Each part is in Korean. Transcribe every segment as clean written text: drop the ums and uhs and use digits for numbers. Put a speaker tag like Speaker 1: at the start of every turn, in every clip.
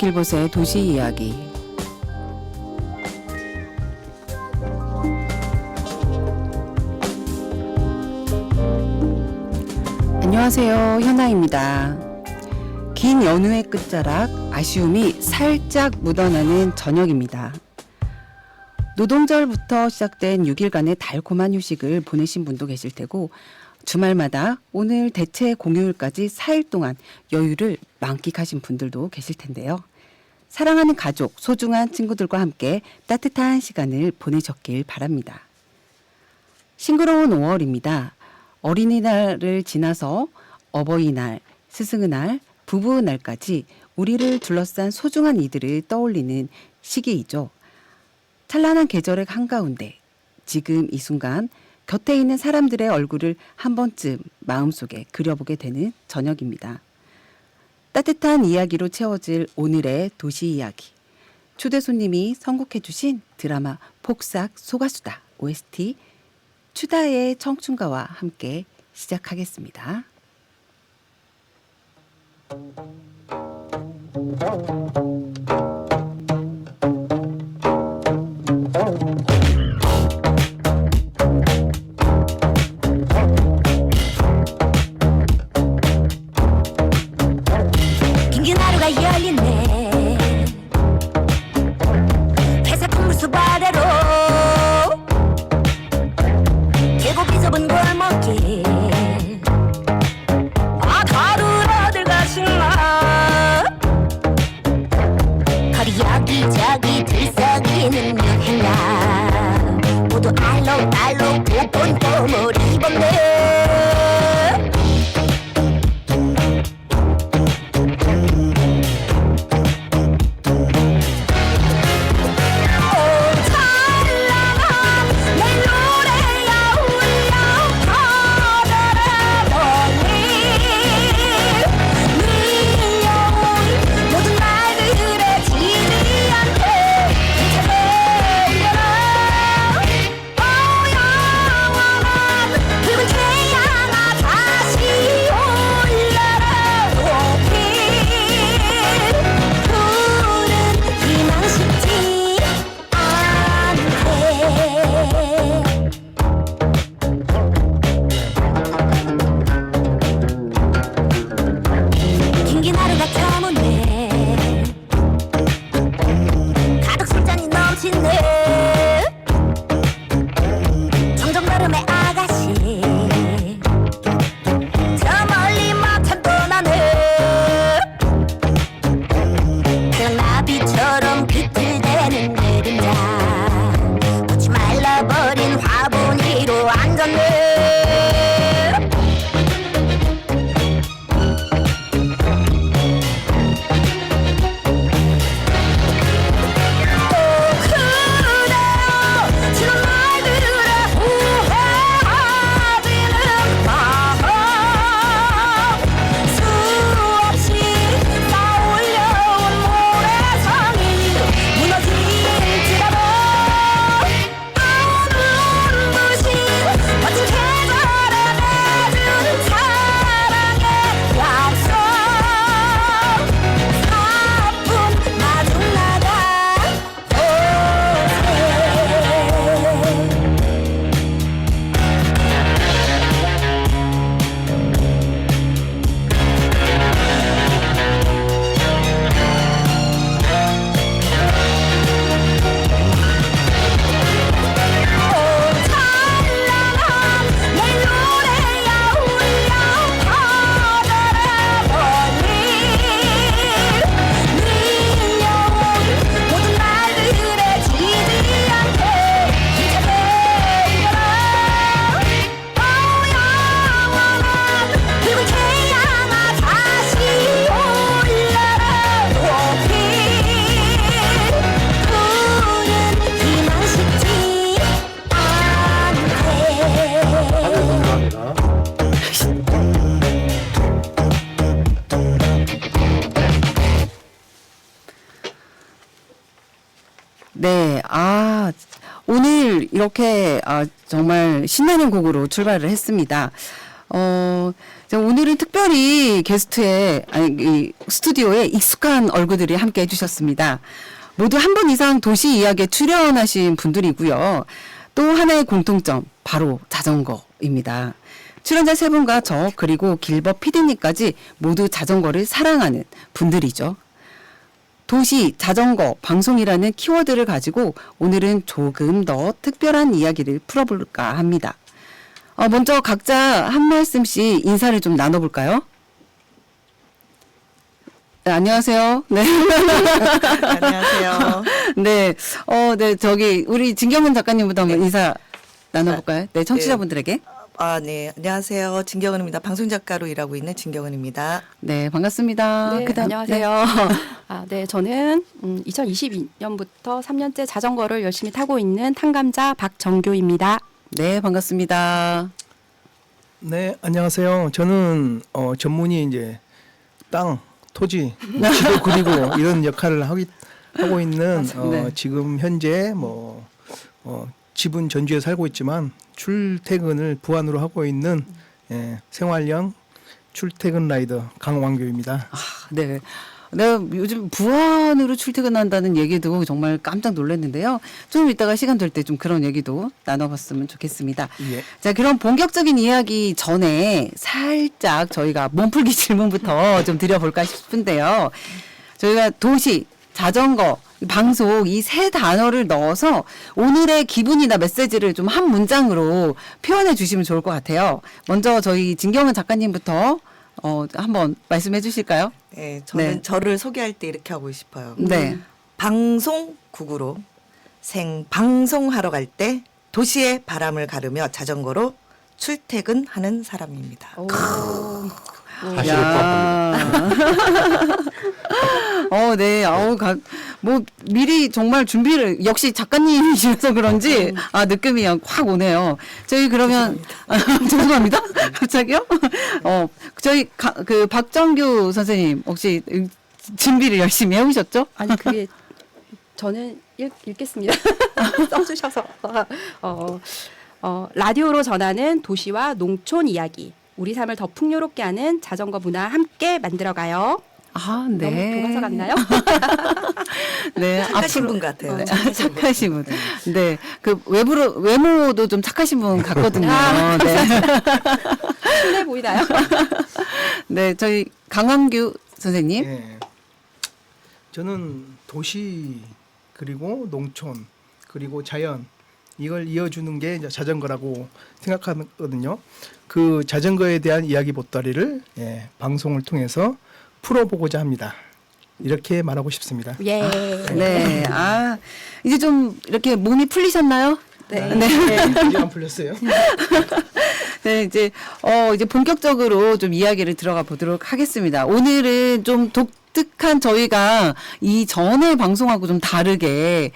Speaker 1: 길봇의 도시 이야기. 안녕하세요, 현아입니다. 긴 연휴의 끝자락, 아쉬움이 살짝 묻어나는 저녁입니다. 노동절부터 시작된 6일간의 달콤한 휴식을 보내신 분도 계실 테고, 주말마다 오늘 대체 공휴일까지 4일 동안 여유를 만끽하신 분들도 계실 텐데요. 사랑하는 가족, 소중한 친구들과 함께 따뜻한 시간을 보내셨길 바랍니다. 싱그러운 5월입니다. 어린이날을 지나서 어버이날, 스승의 날, 부부의 날까지 우리를 둘러싼 소중한 이들을 떠올리는 시기이죠. 찬란한 계절의 한가운데 지금 이 순간 곁에 있는 사람들의 얼굴을 한 번쯤 마음속에 그려보게 되는 저녁입니다. 따뜻한 이야기로 채워질 오늘의 도시 이야기. 초대 손님이 선곡해 주신 드라마 폭삭 소가수다 OST 추다의 청춘가와 함께 시작하겠습니다.
Speaker 2: 긴긴 하루가 열리네. 회사 건물수 아래로 계곡 비좁은 골목길. 아, 다들 어딜 가시나. 거리 여기저기 들썩이는 여행자 모두 알록달록 옷본 봄을 입었네.
Speaker 1: 네, 오늘 이렇게 정말 신나는 곡으로 출발을 했습니다. 자, 오늘은 특별히 게스트에, 이 스튜디오에 익숙한 얼굴들이 함께 해주셨습니다. 모두 한 분 이상 도시 이야기에 출연하신 분들이고요. 또 하나의 공통점, 바로 자전거입니다. 출연자 세 분과 저, 그리고 길버 PD님까지 모두 자전거를 사랑하는 분들이죠. 도시, 자전거, 방송이라는 키워드를 가지고 오늘은 조금 더 특별한 이야기를 풀어볼까 합니다. 먼저 각자 한 말씀씩 인사를 좀 나눠볼까요? 네, 안녕하세요. 네.
Speaker 3: 안녕하세요.
Speaker 1: 네. 네, 우리 진경은 작가님부터 한번 인사 나눠볼까요? 네, 청취자분들에게.
Speaker 3: 네. 안녕하세요. 진경은입니다. 방송작가로 일하고 있는 진경은입니다.
Speaker 1: 네, 반갑습니다.
Speaker 4: 네, 안녕하세요. 네, 저는 2022년부터 3년째 자전거를 열심히 타고 있는 탕감자 박정교입니다.
Speaker 1: 네, 반갑습니다.
Speaker 5: 네, 안녕하세요. 저는 전문이 이제 땅, 토지, 지도 그리고 이런 역할을 하고 있는
Speaker 1: 네.
Speaker 5: 지금 현재 집은 전주에 살고 있지만 출퇴근을 부안으로 하고 있는 생활형 출퇴근 라이더 강왕교입니다.
Speaker 1: 네. 내가 요즘 부안으로 출퇴근한다는 얘기도 정말 깜짝 놀랐는데요. 좀 이따가 시간 될 때 좀 그런 얘기도 나눠봤으면 좋겠습니다.
Speaker 5: 예.
Speaker 1: 자, 그럼 본격적인 이야기 전에 살짝 저희가 몸풀기 질문부터 좀 드려볼까 싶은데요. 저희가 도시, 자전거, 방송 이 세 단어를 넣어서 오늘의 기분이나 메시지를 좀 한 문장으로 표현해 주시면 좋을 것 같아요. 먼저 저희 진경은 작가님부터 한번 말씀해 주실까요?
Speaker 3: 네, 저는
Speaker 1: 네.
Speaker 3: 저를 소개할 때 이렇게 하고 싶어요.
Speaker 1: 네.
Speaker 3: 방송국으로 생방송하러 갈 때 도시의 바람을 가르며 자전거로 출퇴근하는 사람입니다.
Speaker 1: 야. 네. 미리 정말 준비를, 역시 작가님이셔서 그런지, 느낌이 확 오네요. 저희 그러면, 죄송합니다. 갑자기요? 저희, 박정규 선생님, 혹시 준비를 열심히 해오셨죠?
Speaker 4: 아니, 그게 저는 읽겠습니다. 써주셔서. 라디오로 전하는 도시와 농촌 이야기. 우리 삶을 더 풍요롭게 하는 자전거 문화 함께 만들어가요.
Speaker 1: 네.
Speaker 4: 너무 교과서 같나요?
Speaker 1: 네.
Speaker 3: 착하신 분 같아요. 네.
Speaker 1: 착하신 분. 네. 외모도 좀 착하신 분 같거든요. 네.
Speaker 4: 순해 보이나요?
Speaker 1: 네. 저희 강한규 선생님.
Speaker 5: 예. 저는 도시 그리고 농촌 그리고 자연 이걸 이어주는 게 이제 자전거라고 생각하거든요. 그 자전거에 대한 이야기 보따리를 방송을 통해서 풀어보고자 합니다. 이렇게 말하고 싶습니다.
Speaker 4: 예.
Speaker 1: 네. 이제 좀 이렇게 몸이 풀리셨나요?
Speaker 4: 네.
Speaker 5: 이제 안 풀렸어요.
Speaker 1: 네, 이제 본격적으로 좀 이야기를 들어가 보도록 하겠습니다. 오늘은 좀 독특한 저희가 이전에 방송하고 좀 다르게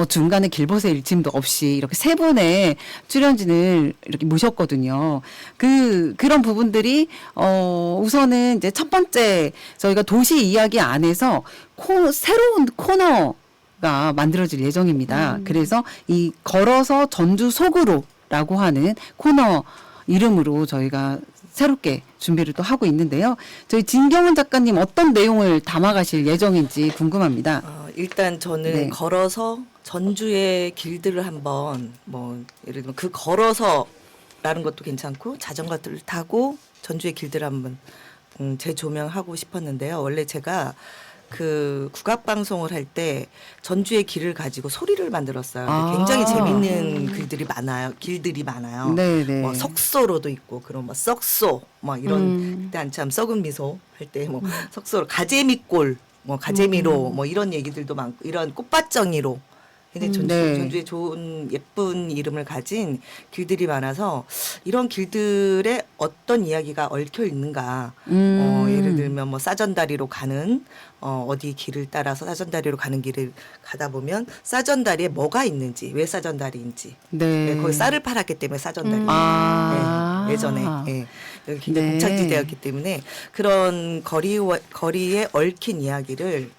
Speaker 1: 중간에 길벗의 일침도 없이 이렇게 세 분의 출연진을 이렇게 모셨거든요. 그런 부분들이 우선은 이제 첫 번째 저희가 도시 이야기 안에서 새로운 코너가 만들어질 예정입니다. 그래서 이 걸어서 전주 속으로라고 하는 코너 이름으로 저희가 새롭게 준비를 또 하고 있는데요. 저희 진경은 작가님 어떤 내용을 담아가실 예정인지 궁금합니다.
Speaker 3: 일단 저는
Speaker 1: 네.
Speaker 3: 걸어서 전주의 길들을 한번 예를 들면 그 걸어서라는 것도 괜찮고 자전거를 타고 전주의 길들을 한번 재조명하고 싶었는데요. 원래 제가 그 국악 방송을 할 때 전주의 길을 가지고 소리를 만들었어요. 굉장히 재밌는 길들이 많아요.
Speaker 1: 네네.
Speaker 3: 석소로도 있고 그런 썩소 이런 그때 한참 썩은 미소 할 때 석소로 가재미골 가재미로 이런 얘기들도 많고 이런 꽃밭정이로 근데
Speaker 1: 네.
Speaker 3: 전주에 좋은 예쁜 이름을 가진 길들이 많아서 이런 길들에 어떤 이야기가 얽혀 있는가 예를 들면 싸전다리로 가는 어디 길을 따라서 싸전다리로 가는 길을 가다 보면 싸전다리에 뭐가 있는지 왜 싸전다리인지
Speaker 1: 네.
Speaker 3: 거기 쌀을 팔았기 때문에 싸전다리 예전에 여기 굉장히
Speaker 1: 네.
Speaker 3: 곡창지대였기 때문에 그런 거리에 얽힌 이야기를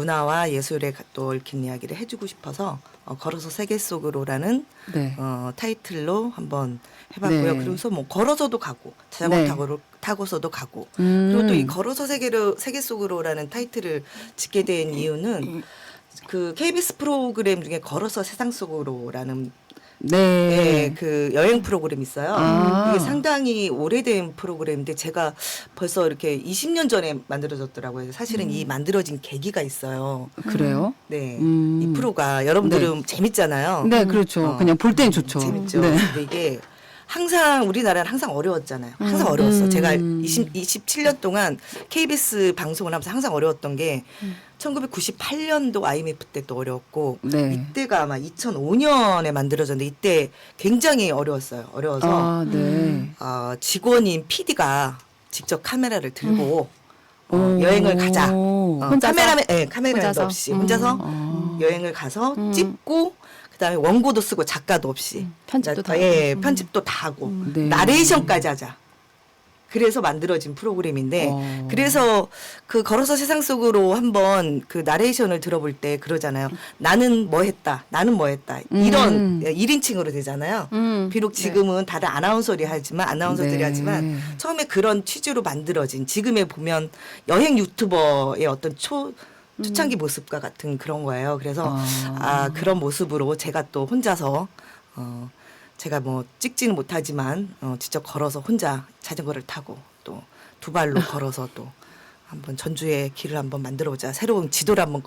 Speaker 3: 문화와 예술에 또 얽힌 이야기를 해주고 싶어서 걸어서 세계 속으로라는
Speaker 1: 네.
Speaker 3: 타이틀로 한번 해봤고요.
Speaker 1: 네.
Speaker 3: 그래서 뭐 걸어서도 가고 자전거
Speaker 1: 네.
Speaker 3: 타고서도 가고 그리고 또 이
Speaker 1: 음.
Speaker 3: 걸어서 세계 속으로라는 타이틀을 짓게 된 이유는 그 KBS 프로그램 중에 걸어서 세상 속으로라는
Speaker 1: 네.
Speaker 3: 네, 그 여행 프로그램 있어요.
Speaker 1: 아.
Speaker 3: 이게 상당히 오래된 프로그램인데 제가 벌써 이렇게 20년 전에 만들어졌더라고요. 사실은 이 만들어진 계기가 있어요.
Speaker 1: 그래요?
Speaker 3: 네,
Speaker 1: 음.
Speaker 3: 이 프로가 여러분들은 재밌잖아요.
Speaker 1: 네, 그렇죠. 그냥 볼 땐 좋죠.
Speaker 3: 재밌죠.
Speaker 1: 네.
Speaker 3: 근데 이게 항상 우리나라는 항상 어려웠잖아요. 항상 어려웠어. 제가 27년 동안 KBS 방송을 하면서 항상 어려웠던 게 1998년도 IMF 때 또 어려웠고
Speaker 1: 네.
Speaker 3: 이때가 아마 2005년에 만들어졌는데 이때 굉장히 어려웠어요. 어려워서
Speaker 1: 아, 네.
Speaker 3: 직원인 PD가 직접 카메라를 들고
Speaker 1: 오.
Speaker 3: 여행을 가자.
Speaker 4: 혼자서?
Speaker 3: 카메라도
Speaker 4: 혼자서?
Speaker 3: 없이 혼자서 여행을 가서 찍고 그다음에 원고도 쓰고 작가도 없이
Speaker 4: 편집도 다
Speaker 3: 예,
Speaker 4: 하고.
Speaker 3: 편집도 다 하고
Speaker 1: 네.
Speaker 3: 나레이션까지 하자. 그래서 만들어진 프로그램인데 그래서 그 걸어서 세상 속으로 한번 그 나레이션을 들어볼 때 그러잖아요. 나는 뭐 했다. 나는 뭐 했다. 이런 1인칭으로 되잖아요. 비록 지금은 다들 아나운서들이
Speaker 1: 네.
Speaker 3: 하지만 처음에 그런 취지로 만들어진 지금에 보면 여행 유튜버의 어떤 초창기 모습과 같은 그런 거예요. 그래서 그런 모습으로 제가 또 혼자서 제가 뭐 찍지는 못하지만 직접 걸어서 혼자 자전거를 타고 또 두 발로 걸어서 또 한번 전주의 길을 한번 만들어보자. 새로운 지도를 한번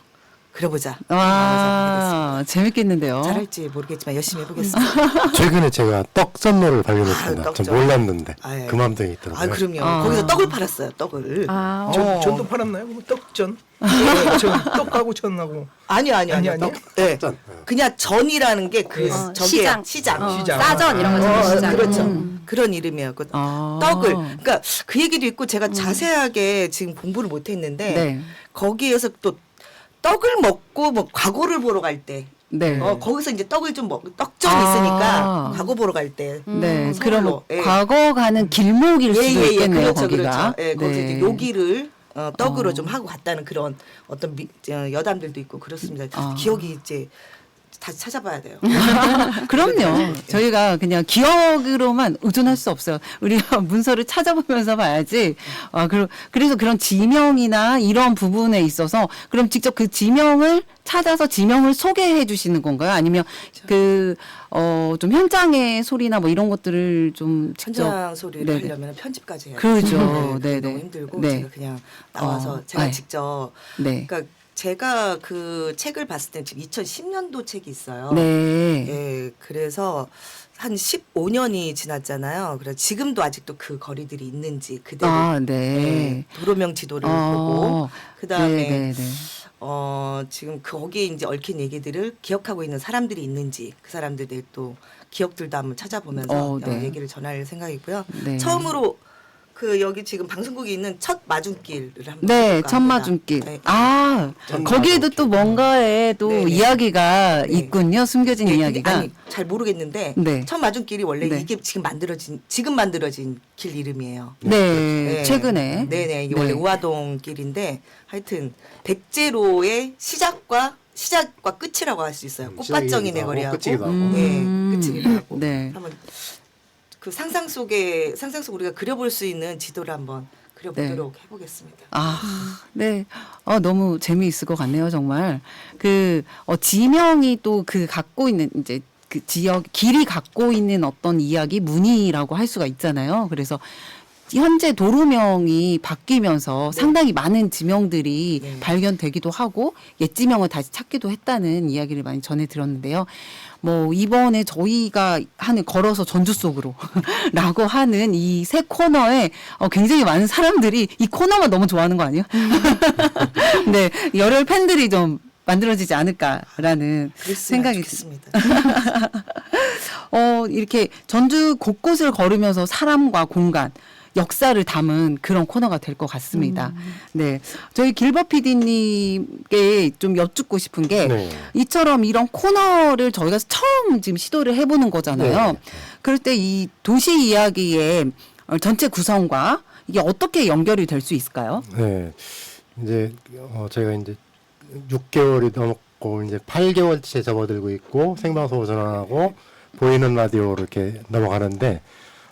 Speaker 3: 그려보자.
Speaker 1: 아, 재밌겠는데요.
Speaker 3: 잘할지 모르겠지만 열심히 해보겠습니다.
Speaker 6: 최근에 제가 떡 선로를 발견했습니다.
Speaker 3: 떡
Speaker 6: 전
Speaker 3: 전.
Speaker 6: 몰랐는데
Speaker 3: 아, 예.
Speaker 6: 그 맘등이 있더라고요.
Speaker 3: 그럼요. 거기서 떡을 팔았어요. 떡을.
Speaker 4: 아,
Speaker 5: 전도 팔았나요? 그럼 떡전? 네, 떡하고 전하고
Speaker 3: 아니요.
Speaker 5: 아니요?
Speaker 3: 네.
Speaker 6: 전.
Speaker 3: 그냥 전이라는 게 그 저게
Speaker 4: 시장.
Speaker 3: 시장.
Speaker 5: 시장.
Speaker 4: 싸전 이런 거 시장.
Speaker 3: 그렇죠. 그런 이름이에요. 그 떡을. 그러니까 그 얘기도 있고 제가 자세하게 지금 공부를 못했는데
Speaker 1: 네.
Speaker 3: 거기에서 또 떡을 먹고 뭐 과거를 보러 갈 때.
Speaker 1: 네.
Speaker 3: 거기서 이제 떡을 좀 떡전
Speaker 1: 아.
Speaker 3: 있으니까 과거 보러 갈 때.
Speaker 1: 네.
Speaker 3: 서울로.
Speaker 1: 그럼
Speaker 3: 예.
Speaker 1: 과거 가는 길목일 수도 있겠네요,
Speaker 3: 그렇죠,
Speaker 1: 거기가.
Speaker 3: 그렇죠. 예, 거기서
Speaker 1: 네.
Speaker 3: 이제 요기를 떡으로 좀 하고 갔다는 그런 어떤 여담들도 있고 그렇습니다. 기억이 이제 다시 찾아봐야 돼요.
Speaker 1: 그럼요. 저희가 그냥 기억으로만 의존할 수 없어요. 우리가 문서를 찾아보면서 봐야지. 그래서 그런 지명이나 이런 부분에 있어서 그럼 직접 그 지명을 찾아서 지명을 소개해 주시는 건가요? 아니면 좀 현장의 소리나 뭐 이런 것들을 좀 직접.
Speaker 3: 현장 소리를
Speaker 1: 네네.
Speaker 3: 하려면 편집까지 해야
Speaker 1: 그렇죠.
Speaker 3: 네,
Speaker 1: 네네.
Speaker 3: 너무 힘들고
Speaker 1: 네.
Speaker 3: 제가 그냥 나와서 제가
Speaker 1: 네.
Speaker 3: 직접
Speaker 1: 네.
Speaker 3: 그러니까 제가 그 책을 봤을 때 지금 2010년도 책이 있어요.
Speaker 1: 네.
Speaker 3: 예, 그래서 한 15년이 지났잖아요. 그래서 지금도 아직도 그 거리들이 있는지 그대로
Speaker 1: 네.
Speaker 3: 예, 도로명 지도를 보고 그다음에
Speaker 1: 네.
Speaker 3: 지금 거기에 이제 얽힌 얘기들을 기억하고 있는 사람들이 있는지 그 사람들의 또 기억들도 한번 찾아보면서
Speaker 1: 네.
Speaker 3: 얘기를 전할 생각이고요.
Speaker 1: 네.
Speaker 3: 처음으로 그 여기 지금 방송국에 있는 첫 마중길을 한번
Speaker 1: 네,
Speaker 3: 해볼까
Speaker 1: 첫
Speaker 3: 합니다.
Speaker 1: 마중길.
Speaker 3: 네.
Speaker 1: 거기에도 또 뭔가의 또
Speaker 3: 네.
Speaker 1: 이야기가
Speaker 3: 네.
Speaker 1: 있군요. 숨겨진
Speaker 3: 네,
Speaker 1: 이야기가.
Speaker 3: 아니 잘 모르겠는데
Speaker 1: 네.
Speaker 3: 첫 마중길이 원래
Speaker 1: 네.
Speaker 3: 이게 지금 만들어진 길 이름이에요.
Speaker 1: 네, 최근에.
Speaker 3: 네네 이게 원래 우화동 길인데 하여튼 백제로의 시작과 끝이라고 할 수 있어요. 꽃밭정이 내거리하고
Speaker 6: 끝이기도 하고.
Speaker 3: 끝이기도 하고.
Speaker 1: 네.
Speaker 3: 한번 그 상상 속 우리가 그려볼 수 있는 지도를 한번 그려보도록 해보겠습니다.
Speaker 1: 네. 너무 재미있을 것 같네요, 정말. 지명이 또 갖고 있는 이제 그 지역, 길이 갖고 있는 어떤 이야기, 문의라고 할 수가 있잖아요. 그래서 현재 도로명이 바뀌면서 상당히 많은 지명들이
Speaker 3: 네.
Speaker 1: 발견되기도 하고 옛 지명을 다시 찾기도 했다는 이야기를 많이 전해 들었는데요. 이번에 저희가 하는 걸어서 전주 속으로 라고 하는 이 새 코너에 굉장히 많은 사람들이 이 코너만 너무 좋아하는 거 아니에요? 네, 열혈 팬들이 좀 만들어지지 않을까라는 생각이
Speaker 3: 좋겠습니다.
Speaker 1: 이렇게 전주 곳곳을 걸으면서 사람과 공간, 역사를 담은 그런 코너가 될 것 같습니다. 네. 저희 길버 PD님께 좀 여쭙고 싶은 게
Speaker 6: 네.
Speaker 1: 이처럼 이런 코너를 저희가 처음 지금 시도를 해보는 거잖아요.
Speaker 6: 네.
Speaker 1: 그럴 때 이 도시 이야기의 전체 구성과 이게 어떻게 연결이 될 수 있을까요?
Speaker 6: 네. 이제 저희가 이제 6개월이 넘었고 이제 8개월째 접어들고 있고 생방송으로 전환하고 보이는 라디오로 이렇게 넘어가는데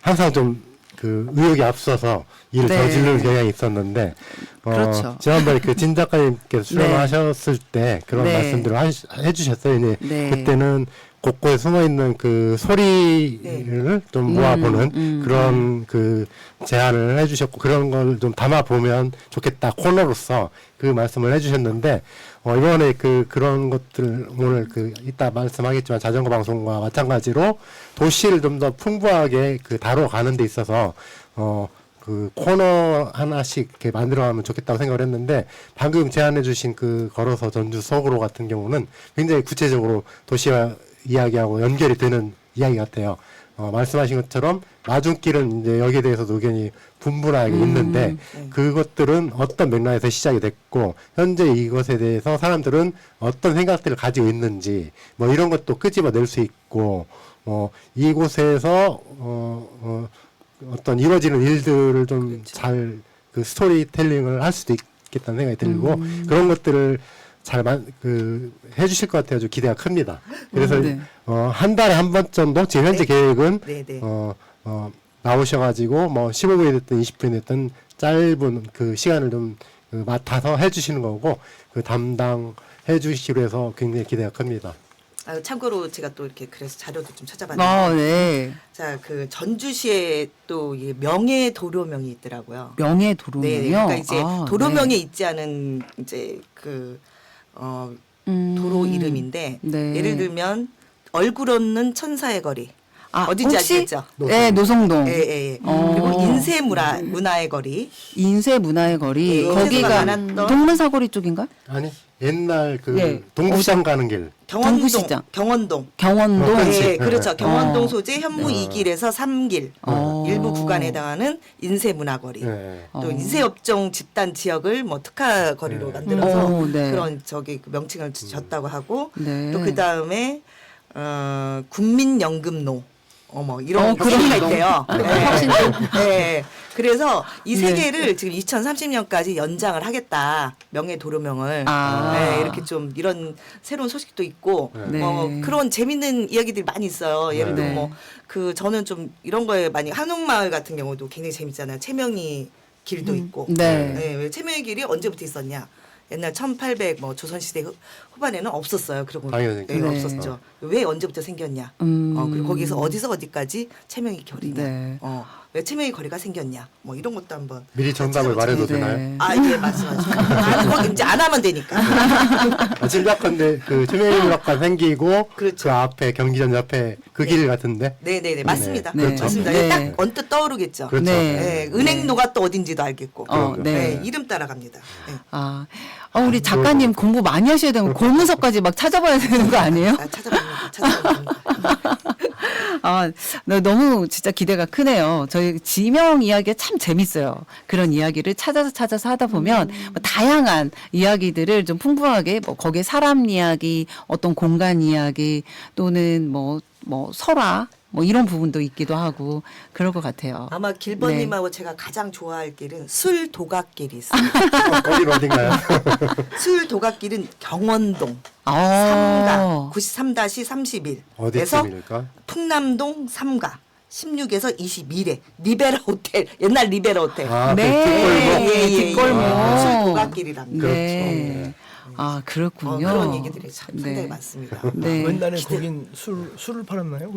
Speaker 6: 항상 좀 그 의욕이 앞서서 일을
Speaker 1: 네.
Speaker 6: 저지르는 경향이 있었는데
Speaker 1: 그렇죠.
Speaker 6: 지난번에 그 진 작가님께서 출연하셨을 때 그런
Speaker 1: 네.
Speaker 6: 말씀들을 해주셨어요. 이제
Speaker 1: 네.
Speaker 6: 그때는 곳곳에 숨어 있는 그 소리를 좀 모아보는 그런 그 제안을 해주셨고 그런 걸 좀 담아 보면 좋겠다 코너로서 그 말씀을 해주셨는데 이번에 그런 것들 오늘 이따 말씀하겠지만 자전거 방송과 마찬가지로 도시를 좀 더 풍부하게 다뤄가는 데 있어서 그 코너 하나씩 이렇게 만들어가면 좋겠다고 생각을 했는데 방금 제안해주신 그 걸어서 전주 서구로 같은 경우는 굉장히 구체적으로 도시와 이야기하고 연결이 되는 이야기 같아요. 말씀하신 것처럼 마중길은 이제 여기에 대해서도 의견이 분분하게 있는데 그것들은 어떤 맥락에서 시작이 됐고 현재 이것에 대해서 사람들은 어떤 생각들을 가지고 있는지 뭐 이런 것도 끄집어낼 수 있고 이곳에서 어떤 이루어지는 일들을 좀 잘 그 스토리텔링을 할 수도 있겠다는 생각이 들고 그런 것들을 잘 해주실 것 같아요. 기대가 큽니다. 그래서
Speaker 1: 네.
Speaker 6: 한 달에 한 번 정도 지금 현재 계획은
Speaker 3: 네, 네.
Speaker 6: 나오셔가지고 뭐 15분이 됐든 20분이 됐든 짧은 그 시간을 좀 맡아서 해주시는 거고 그 담당해 주시기로 해서 굉장히 기대가 큽니다.
Speaker 3: 참고로 제가 또 이렇게 그래서 자료도 좀 찾아봤는데
Speaker 1: 네.
Speaker 3: 자, 그 전주시에 또 이 명예 도로명이 있더라고요.
Speaker 1: 명예
Speaker 3: 네,
Speaker 1: 도로명이요.
Speaker 3: 그러니까 이제
Speaker 1: 아,
Speaker 3: 도로명에
Speaker 1: 네.
Speaker 3: 있지 않은 이제 도로 이름인데
Speaker 1: 네.
Speaker 3: 예를 들면 얼굴 없는 천사의 거리 어딘지
Speaker 1: 혹시?
Speaker 3: 아시겠죠?
Speaker 1: 네, 노성동.
Speaker 3: 예, 예, 예.
Speaker 1: 어.
Speaker 3: 그리고 인쇄 문화의 거리.
Speaker 1: 인쇄 문화의 거리.
Speaker 3: 예,
Speaker 1: 거기가
Speaker 3: 인쇄가 많았던-
Speaker 1: 동문사거리 쪽인가?
Speaker 6: 아니 옛날
Speaker 1: 네.
Speaker 6: 동부시장 가는 길
Speaker 1: 경부시장.
Speaker 3: 경원동.
Speaker 1: 경원동.
Speaker 6: 그렇지.
Speaker 3: 예, 그렇죠. 경원동
Speaker 1: 어.
Speaker 3: 소재 현무 2길에서 3길
Speaker 1: 어.
Speaker 3: 일부 구간에 해당하는 인쇄 문화거리.
Speaker 6: 네.
Speaker 3: 또 인쇄업종 집단 지역을 뭐 특화 거리로
Speaker 6: 네.
Speaker 3: 만들어서
Speaker 1: 네.
Speaker 3: 그런 그 명칭을 줬다고 하고
Speaker 1: 네.
Speaker 3: 또 그 다음에 국민연금로 이런
Speaker 1: 그런
Speaker 3: 거리가
Speaker 1: 거.
Speaker 3: 있대요. 네. 그래서 이 세
Speaker 1: 네.
Speaker 3: 개를 지금 2030년까지 연장을 하겠다. 명예 도로명을.
Speaker 1: 아.
Speaker 3: 네, 이렇게 좀 이런 새로운 소식도 있고
Speaker 1: 네.
Speaker 3: 그런 재밌는 이야기들이 많이 있어요. 예를
Speaker 1: 네.
Speaker 3: 들면 저는 좀 이런 거에 많이 한옥마을 같은 경우도 굉장히 재밌잖아요. 채명이 길도 있고.
Speaker 1: 네.
Speaker 3: 왜 채명이 길이 언제부터 있었냐? 옛날 1800 조선시대 후반에는 없었어요. 그런 거
Speaker 6: 당연히
Speaker 3: 네,
Speaker 1: 네.
Speaker 3: 없었죠. 왜 언제부터 생겼냐? 그리고 거기서 어디서 어디까지 채명이 거리냐?
Speaker 1: 네.
Speaker 3: 왜 채명이 거리가 생겼냐? 뭐 이런 것도 한번
Speaker 6: 미리 정답을 말해도
Speaker 1: 네.
Speaker 6: 되나요?
Speaker 3: 예, 말씀하시죠. 그거 이제 안 하면 되니까.
Speaker 6: 짐작컨대 그 투명인문학관 생기고
Speaker 3: 그렇죠.
Speaker 6: 그 앞에 경기전 옆에 그 길 같은데
Speaker 3: 네네네 맞습니다.
Speaker 1: 네.
Speaker 3: 맞습니다.
Speaker 1: 네.
Speaker 3: 딱 언뜻 떠오르겠죠.
Speaker 6: 그렇죠.
Speaker 1: 네.
Speaker 3: 은행로가 또 어딘지도 알겠고.
Speaker 1: 네.
Speaker 3: 이름 따라갑니다. 네.
Speaker 1: 우리 작가님 공부 많이 하셔야 되고 골문서까지 막 찾아봐야 되는 거 아니에요?
Speaker 3: 찾아봅니다.
Speaker 1: 너무 진짜 기대가 크네요. 저희 지명 이야기가 참 재밌어요. 그런 이야기를 찾아서 하다 보면 뭐 다양한 이야기들을 좀 풍부하게 거기에 사람 이야기, 어떤 공간 이야기 또는 뭐 설화 이런 부분도 있기도 하고 그럴 것 같아요.
Speaker 3: 아마 길번님하고 제가 가장 좋아할 길은 술 도각길이 있어요.
Speaker 6: 거기는 어딘가요?
Speaker 3: 술 도각길은 경원동
Speaker 1: 아.
Speaker 3: 3가 93-31에서
Speaker 6: 어디쯤일까?
Speaker 3: 풍남동 3가 16에서 21에 리베라 호텔 옛날 리베라 호텔
Speaker 1: 네. 뒷골목.
Speaker 3: 술 도각길이랍니다.
Speaker 1: 네. 그렇군요.
Speaker 3: 그런 얘기들이 참 상당히
Speaker 1: 네.
Speaker 3: 많습니다.
Speaker 1: 네.
Speaker 5: 옛날에 거긴 술을 팔았나요?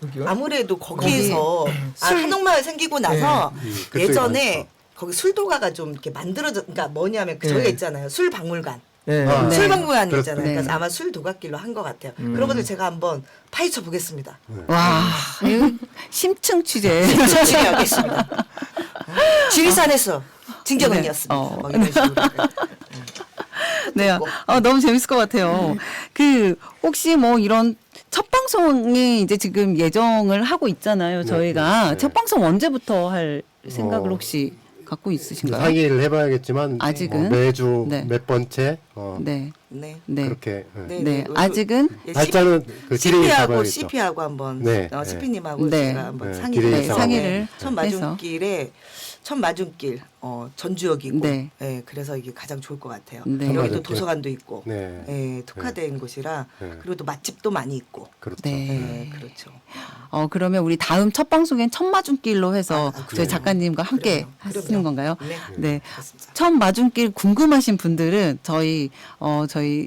Speaker 5: 거기가?
Speaker 3: 아무래도 거기에서 한옥마을 생기고 나서
Speaker 6: 그쪽이
Speaker 3: 예전에
Speaker 6: 많죠.
Speaker 3: 거기 술도가가 좀 이렇게 그러니까 뭐냐면
Speaker 5: 네.
Speaker 3: 저희가 있잖아요. 술박물관.
Speaker 5: 네.
Speaker 6: 아,
Speaker 1: 네.
Speaker 3: 술박물관이
Speaker 6: 그렇죠.
Speaker 3: 있잖아요. 그래서
Speaker 1: 네.
Speaker 3: 아마 술도각길로 한 것 같아요. 그런 것들 제가 한번 파헤쳐 보겠습니다.
Speaker 1: 와, 이거 심층 취재.
Speaker 3: 진행하겠습니다. 지리산에서 진경은이었습니다.
Speaker 1: 네.
Speaker 3: 뭐 이런 식으로.
Speaker 1: 네, 너무 재밌을 것 같아요. 혹시 이런 첫 방송이 이제 지금 예정을 하고 있잖아요. 저희가
Speaker 6: 네.
Speaker 1: 첫 방송 언제부터 할 생각을 혹시 갖고 있으신가요?
Speaker 6: 상의를 해봐야겠지만
Speaker 1: 아직은?
Speaker 6: 매주
Speaker 1: 네.
Speaker 6: 몇 번째
Speaker 1: 네,
Speaker 3: 네.
Speaker 1: 네,
Speaker 6: 그렇게
Speaker 1: 네. 아직은
Speaker 3: 예,
Speaker 6: 날짜는 그 질의를
Speaker 3: CP하고
Speaker 6: 잡아야겠죠.
Speaker 3: CP하고 한번
Speaker 6: 네.
Speaker 3: CP님하고
Speaker 1: 네.
Speaker 3: 제가 한번
Speaker 6: 네.
Speaker 3: 상의를
Speaker 6: 질의를
Speaker 3: 해서
Speaker 1: 상의를
Speaker 3: 첫
Speaker 1: 해서.
Speaker 3: 마중길에 첫 맞은길 전주역이고,
Speaker 1: 네.
Speaker 3: 예, 그래서 이게 가장 좋을 것 같아요.
Speaker 1: 네.
Speaker 3: 여기도
Speaker 6: 맞은길.
Speaker 3: 도서관도 있고,
Speaker 6: 네.
Speaker 3: 예, 특화된 곳이라
Speaker 6: 네.
Speaker 3: 그리고 또 맛집도 많이 있고,
Speaker 6: 그렇죠.
Speaker 1: 네.
Speaker 3: 예, 그렇죠.
Speaker 1: 그러면 우리 다음 첫 방송엔 첫 마중길로 해서
Speaker 3: 아,
Speaker 1: 저희 작가님과 함께
Speaker 3: 그럼요.
Speaker 1: 하시는 건가요?
Speaker 3: 네,
Speaker 1: 네.
Speaker 3: 그렇습니다.
Speaker 1: 첫 마중길 궁금하신 분들은 저희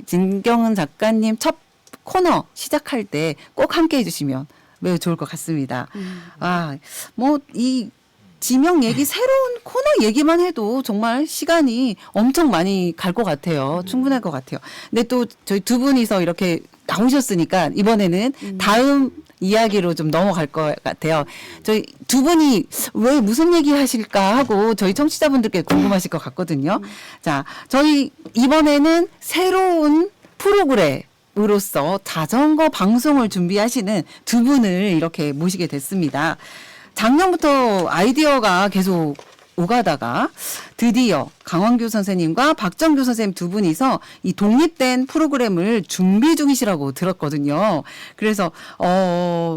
Speaker 1: 진경은 작가님 첫 코너 시작할 때 꼭 함께 해주시면 매우 좋을 것 같습니다. 뭐 이 지명 얘기 새로운 코너 얘기만 해도 정말 시간이 엄청 많이 갈 것 같아요. 충분할 것 같아요. 근데 또 저희 두 분이서 이렇게 나오셨으니까 이번에는 다음 이야기로 좀 넘어갈 것 같아요. 저희 두 분이 왜 무슨 얘기 하실까 하고 저희 청취자분들께 궁금하실 것 같거든요. 자, 저희 이번에는 새로운 프로그램으로서 자전거 방송을 준비하시는 두 분을 이렇게 모시게 됐습니다. 작년부터 아이디어가 계속 오가다가 드디어 강원규 선생님과 박정규 선생님 두 분이서 이 독립된 프로그램을 준비 중이시라고 들었거든요. 그래서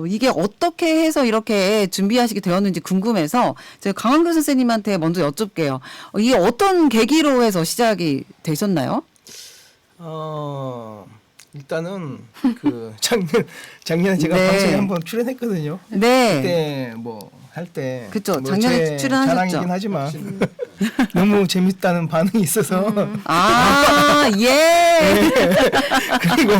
Speaker 1: 이게 어떻게 해서 이렇게 준비하시게 되었는지 궁금해서 제가 강원규 선생님한테 먼저 여쭙게요. 이게 어떤 계기로 해서 시작이 되셨나요?
Speaker 5: 일단은 그 작년에 제가
Speaker 1: 네.
Speaker 5: 방송에 한번 출연했거든요.
Speaker 1: 네.
Speaker 5: 그때 뭐 할 때
Speaker 1: 그쵸. 작년에 출연하셨죠.
Speaker 5: 자랑이긴 하지만 너무 재밌다는 반응이 있어서
Speaker 1: 아, 예.
Speaker 5: 그리고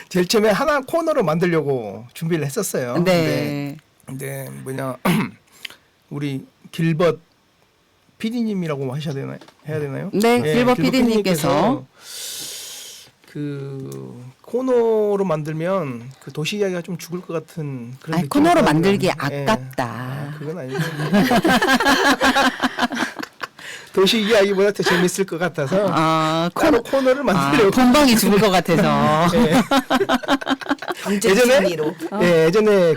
Speaker 5: 제일 처음에 하나 코너로 만들려고 준비를 했었어요.
Speaker 1: 네.
Speaker 5: 근데 뭐냐 우리 길벗 PD님이라고 하셔야 되나요? 해야 되나요?
Speaker 1: 네, 길벗 PD님께서
Speaker 5: 그 코너로 만들면 그 도시 이야기가 좀 죽을 것 같은 그런
Speaker 1: 아니,
Speaker 5: 느낌이
Speaker 1: 코너로
Speaker 5: 들어요.
Speaker 1: 만들기
Speaker 5: 예.
Speaker 1: 아깝다.
Speaker 5: 그건 아니고 도시 이야기보다 더 재밌을 것 같아서 따로 코너를 만들려고
Speaker 1: 본방이 죽을 것 같아서.
Speaker 3: 경제
Speaker 5: 예전에
Speaker 3: 심리로.
Speaker 5: 예전에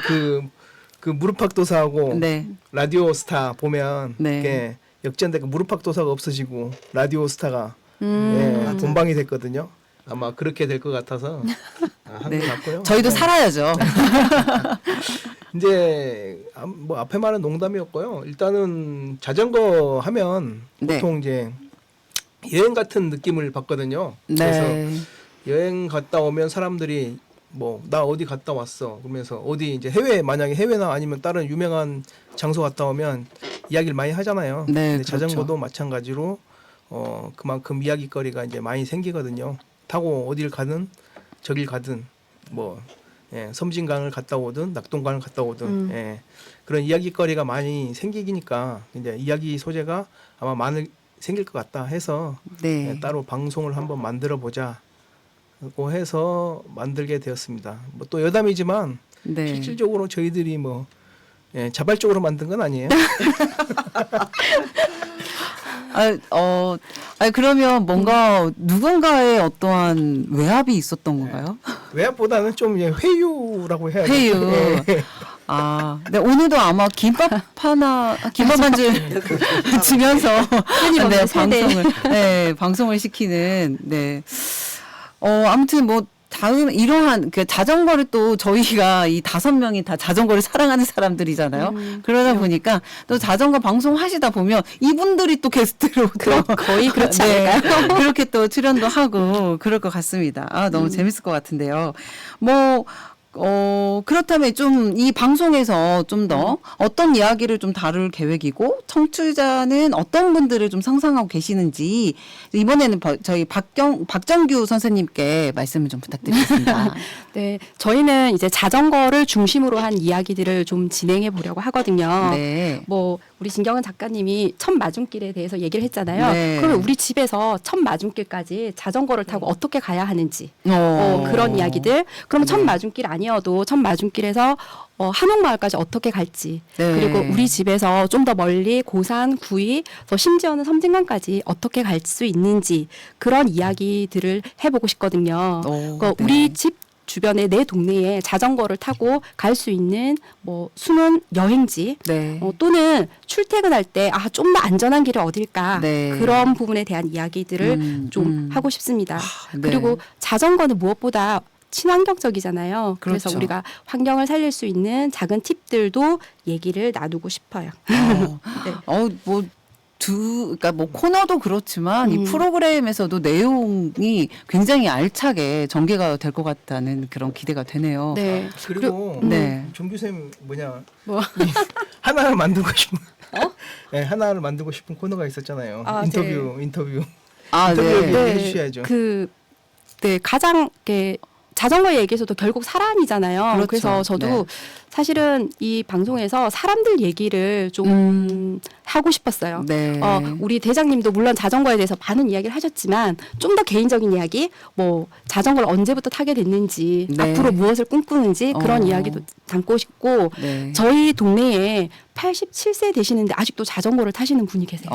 Speaker 5: 그 무릎팍도사하고
Speaker 1: 네.
Speaker 5: 라디오 스타 보면
Speaker 1: 네.
Speaker 5: 이렇게 역전되고 무릎팍도사가 없어지고 라디오 스타가 본방이 됐거든요. 아마 그렇게 될 것 같아서 한
Speaker 1: 네.
Speaker 5: 것 같고요.
Speaker 1: 저희도 살아야죠.
Speaker 5: 이제 뭐 앞에 말은 농담이었고요. 일단은 자전거 하면
Speaker 1: 네.
Speaker 5: 보통 이제 여행 같은 느낌을 받거든요. 그래서
Speaker 1: 네.
Speaker 5: 여행 갔다 오면 사람들이 뭐 나 어디 갔다 왔어 그러면서 어디 이제 만약에 해외나 아니면 다른 유명한 장소 갔다 오면 이야기를 많이 하잖아요.
Speaker 1: 네,
Speaker 5: 근데
Speaker 1: 그렇죠.
Speaker 5: 자전거도 마찬가지로 그만큼 이야기거리가 이제 많이 생기거든요. 타고 어딜 가든 저길 가든 뭐 섬진강을 갔다 오든 낙동강을 갔다 오든 그런 이야기거리가 많이 생기니까 이제 이야기 소재가 아마 많이 생길 것 같다 해서
Speaker 1: 네.
Speaker 5: 따로 방송을 한번 만들어 보자고 해서 만들게 되었습니다. 뭐 또 여담이지만
Speaker 1: 네.
Speaker 5: 실질적으로 저희들이 뭐 자발적으로 만든 건 아니에요.
Speaker 1: 그러면 뭔가 누군가의 어떠한 외압이 있었던 건가요?
Speaker 5: 외압보다는 좀 회유라고 해야 돼요.
Speaker 1: 회유. 네, 오늘도 아마 김밥 반줄 주면서
Speaker 4: 없는 세대.
Speaker 1: 방송을 시키는, 네. 아무튼 뭐, 다음 이러한 그 자전거를 또 저희가 이 5명이 다 자전거를 사랑하는 사람들이잖아요. 그러다 보니까 또 자전거 방송 하시다 보면 이분들이 또 게스트로
Speaker 4: 거의 그렇지
Speaker 1: 않을까요? 그렇게 또 출연도 하고 그럴 것 같습니다. 너무 재밌을 것 같은데요. 뭐 그렇다면 좀 이 방송에서 좀 더 어떤 이야기를 좀 다룰 계획이고 청취자는 어떤 분들을 좀 상상하고 계시는지 이번에는 저희 박정규 선생님께 말씀을 좀 부탁드리겠습니다.
Speaker 4: 네, 저희는 이제 자전거를 중심으로 한 이야기들을 좀 진행해 보려고 하거든요.
Speaker 1: 네.
Speaker 4: 뭐 우리 진경은 작가님이 첫 마중길에 대해서 얘기를 했잖아요.
Speaker 1: 네.
Speaker 4: 그러면 우리 집에서 첫 마중길까지 자전거를 타고 어떻게 가야 하는지
Speaker 1: 어.
Speaker 4: 그런 이야기들. 그러면 첫
Speaker 1: 네.
Speaker 4: 마중길 아니어도 첫 마중길에서 한옥마을까지 어떻게 갈지
Speaker 1: 네.
Speaker 4: 그리고 우리 집에서 좀 더 멀리 고산, 구리, 더 심지어는 섬진강까지 어떻게 갈 수 있는지 그런 이야기들을 해보고 싶거든요. 그러니까
Speaker 1: 네.
Speaker 4: 우리 집 주변에 내 동네에 자전거를 타고 갈 수 있는 뭐 숨은 여행지
Speaker 1: 네.
Speaker 4: 또는 출퇴근할 때 좀 더 안전한 길이 어딜까
Speaker 1: 네.
Speaker 4: 그런 부분에 대한 이야기들을 좀 하고 싶습니다.
Speaker 1: 네.
Speaker 4: 그리고 자전거는 무엇보다 친환경적이잖아요. 그래서
Speaker 1: 그렇죠.
Speaker 4: 우리가 환경을 살릴 수 있는 작은 팁들도 얘기를 나누고 싶어요.
Speaker 1: 그러니까 뭐 코너도 그렇지만 이 프로그램에서도 내용이 굉장히 알차게 전개가 될 것 같다는 그런 기대가 되네요.
Speaker 4: 네.
Speaker 5: 그리고
Speaker 1: 네.
Speaker 5: 정규쌤 뭐냐
Speaker 4: 뭐?
Speaker 5: 하나를 만들고 싶은 네, 하나를 만들고 싶은 코너가 있었잖아요.
Speaker 4: 아,
Speaker 5: 인터뷰
Speaker 1: 네.
Speaker 5: 해주셔야죠.
Speaker 4: 가장 자전거 얘기에서도 결국 사람이잖아요.
Speaker 1: 그렇죠.
Speaker 4: 그래서 저도
Speaker 1: 네.
Speaker 4: 사실은 이 방송에서 사람들 얘기를 좀 하고 싶었어요.
Speaker 1: 네.
Speaker 4: 우리 대장님도 물론 자전거에 대해서 많은 이야기를 하셨지만 좀 더 개인적인 이야기, 뭐 자전거를 언제부터 타게 됐는지,
Speaker 1: 네.
Speaker 4: 앞으로 무엇을 꿈꾸는지 그런 이야기도 담고 싶고
Speaker 1: 네.
Speaker 4: 저희 동네에 87세 되시는데 아직도 자전거를 타시는 분이 계세요.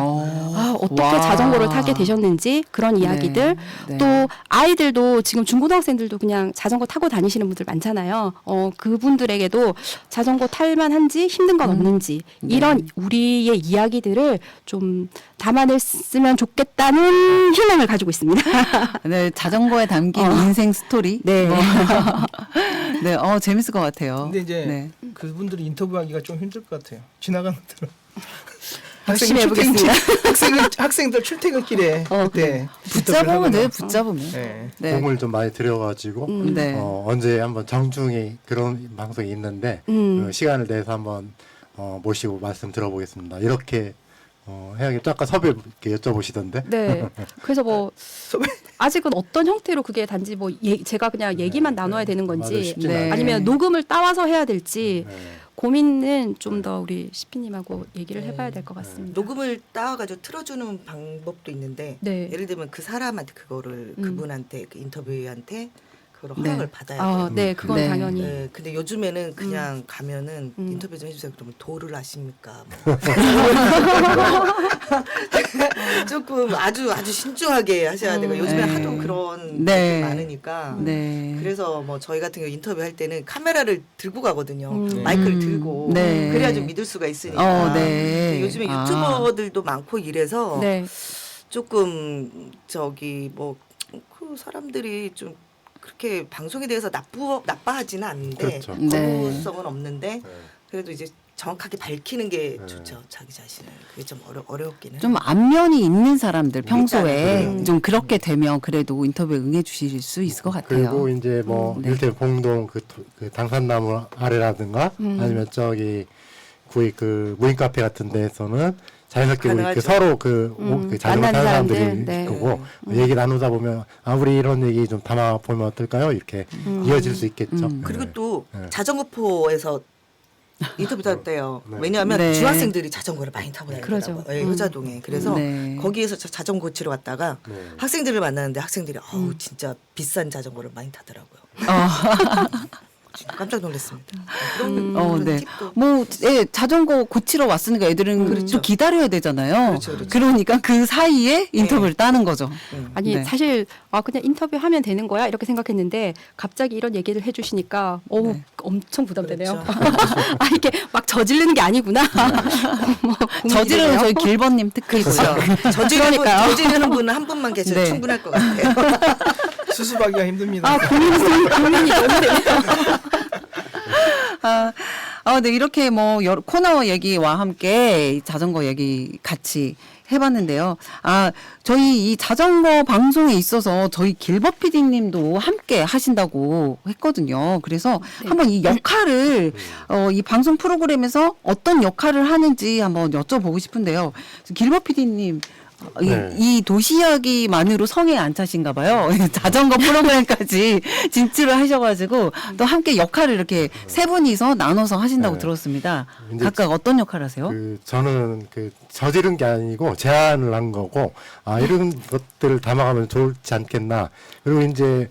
Speaker 4: 어떻게
Speaker 1: 와.
Speaker 4: 자전거를 타게 되셨는지 그런 이야기들
Speaker 1: 네.
Speaker 4: 또 아이들도 지금 중고등학생들도 그냥 자전거 타고 다니시는 분들 많잖아요. 그분들에게도 자전거 탈만한지 힘든 건 없는지
Speaker 1: 네.
Speaker 4: 이런 우리의 이야기들을 좀 담아냈으면 좋겠다는 희망을 가지고 있습니다.
Speaker 1: 네, 자전거에 담긴 인생 스토리.
Speaker 4: 네.
Speaker 1: 네, 재밌을 것 같아요.
Speaker 5: 근데 이제
Speaker 1: 네.
Speaker 5: 그분들이 인터뷰하기가 좀 힘들 것 같아요. 지나가는 분들은.
Speaker 4: 열심히 해보겠습니다.
Speaker 5: 학생들 출퇴근길에 그때
Speaker 1: 붙잡으면 돼요, 붙잡으면.
Speaker 5: 네.
Speaker 1: 네.
Speaker 6: 공을 좀 많이 들여가지고
Speaker 1: 네.
Speaker 6: 언제 한번 정중히 그런 방송이 있는데 시간을 내서 한번 모시고 말씀 들어보겠습니다. 이렇게 해야겠죠. 아까 섭외 이렇게 여쭤보시던데.
Speaker 4: 네. 그래서 뭐 아직은 어떤 형태로 그게 단지 뭐 제가 그냥 얘기만 나눠야 되는
Speaker 6: 맞아요.
Speaker 4: 건지
Speaker 6: 쉽지는
Speaker 1: 네.
Speaker 6: 않아요.
Speaker 4: 아니면 녹음을 따와서 해야 될지
Speaker 6: 네.
Speaker 4: 고민은 좀 더 우리 시피님하고 얘기를 해봐야 될 것 같습니다.
Speaker 3: 녹음을 따와가지고 틀어주는 방법도 있는데
Speaker 4: 네.
Speaker 3: 예를 들면 그 사람한테 그거를 그분한테 그 인터뷰한테 그걸
Speaker 1: 네.
Speaker 3: 허락을 받아야 돼요.
Speaker 4: 네, 그건
Speaker 1: 네.
Speaker 4: 당연히.
Speaker 3: 네, 근데 요즘에는 그냥 가면은 인터뷰 좀 해주세요. 그러면 도를 아십니까? 조금 아주 신중하게 하셔야 되고 요즘에
Speaker 1: 네.
Speaker 3: 하도 그런
Speaker 1: 네.
Speaker 3: 것들이 많으니까
Speaker 1: 네.
Speaker 3: 그래서 뭐 저희 같은 경우 인터뷰 할 때는 카메라를 들고 가거든요. 마이크를 들고
Speaker 1: 네.
Speaker 3: 그래야 좀 믿을 수가 있으니까.
Speaker 1: 네.
Speaker 3: 근데 요즘에
Speaker 1: 아.
Speaker 3: 유튜버들도 많고 이래서
Speaker 4: 네.
Speaker 3: 조금 뭐 그 사람들이 좀 그렇게 방송에 대해서 나빠하지는 않는데
Speaker 6: 그렇죠.
Speaker 3: 거부성은 없는데 그래도 이제 정확하게 밝히는 게 좋죠. 자기 자신을. 그게 좀 어렵기는 해요.
Speaker 1: 좀 안면이 있는 사람들 평소에
Speaker 3: 있잖아요.
Speaker 1: 좀 그렇게 되면 그래도 인터뷰에 응해 주실 수 있을 것 같아요.
Speaker 6: 그리고 이제 뭐
Speaker 1: 네.
Speaker 6: 일대 봉동 그 당산나무 아래라든가 아니면 저기 구이 그 무인 카페 같은 데에서는 자연스럽게 우리
Speaker 3: 가능하죠.
Speaker 6: 서로 그 자전거
Speaker 4: 만나는
Speaker 6: 타는 사람들이
Speaker 4: 사람들, 네.
Speaker 6: 거고 얘기 나누다 보면 우리 이런 얘기 좀 담아 보면 어떨까요? 이렇게 이어질 수 있겠죠.
Speaker 3: 그리고
Speaker 6: 네.
Speaker 3: 또
Speaker 6: 네.
Speaker 3: 자전거포에서 인터뷰 했대요.
Speaker 6: 네.
Speaker 3: 왜냐하면
Speaker 1: 네.
Speaker 3: 중학생들이 자전거를 많이 타고 다니더라고요.
Speaker 4: 그러죠.
Speaker 3: 예, 효자동에. 그래서
Speaker 1: 네.
Speaker 3: 거기에서 자전거 고치러 갔다가
Speaker 6: 네.
Speaker 3: 학생들을 만나는데 학생들이 진짜 비싼 자전거를 많이 타더라고요. 진짜 깜짝 놀랐습니다. 그런
Speaker 1: 네.
Speaker 3: 팁도
Speaker 1: 자전거 고치러 왔으니까 애들은
Speaker 3: 그렇죠.
Speaker 1: 또 기다려야 되잖아요.
Speaker 3: 그렇죠.
Speaker 1: 러니까 그 사이에 인터뷰를 따는 거죠.
Speaker 4: 아니
Speaker 1: 네.
Speaker 4: 사실 그냥 인터뷰하면 되는 거야 이렇게 생각했는데 갑자기 이런 얘기를 해주시니까
Speaker 1: 네.
Speaker 4: 엄청 부담되네요.
Speaker 3: 그렇죠.
Speaker 4: 이렇게 막 저지르는 게 아니구나. 뭐
Speaker 1: 저지르는 저희 길버님 특기고요.
Speaker 3: 그러니까요. 저지르는 분은 한 분만 계셔도
Speaker 1: 네.
Speaker 3: 충분할 것 같아요.
Speaker 5: 수습하기가 힘듭니다.
Speaker 4: 고민이 너무 되네요.
Speaker 1: 네, 이렇게 뭐 코너 얘기와 함께 자전거 얘기 같이 해봤는데요. 저희 이 자전거 방송에 있어서 저희 길버 PD님도 함께 하신다고 했거든요. 그래서 한번 이 역할을 이 방송 프로그램에서 어떤 역할을 하는지 한번 여쭤보고 싶은데요. 길버 PD님.
Speaker 6: 네.
Speaker 1: 이 도시 이야기만으로 성에 안 차신가 봐요. 자전거 프로그램까지 진출을 하셔가지고 또 함께 역할을 이렇게 세 분이서 나눠서 하신다고
Speaker 6: 네.
Speaker 1: 들었습니다.
Speaker 6: 이제
Speaker 1: 각각 어떤 역할 하세요?
Speaker 6: 저는 저지른 게 아니고 제안을 한 거고 이런 것들을 담아가면 좋지 않겠나. 그리고 이제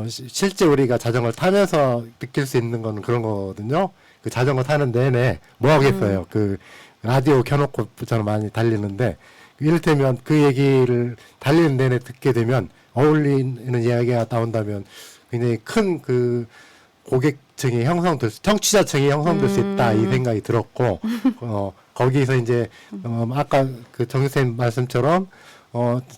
Speaker 6: 실제 우리가 자전거를 타면서 느낄 수 있는 건 그런 거거든요. 그 자전거 타는 내내 뭐 하겠어요. 그 라디오 켜놓고 저는 많이 달리는데 이를테면 그 얘기를 달리는 내내 듣게 되면 어울리는 이야기가 나온다면 굉장히 큰 그 고객층이 청취자층이 형성될 수 있다 이 생각이 들었고 거기서 이제 아까 그 정유쌤 말씀처럼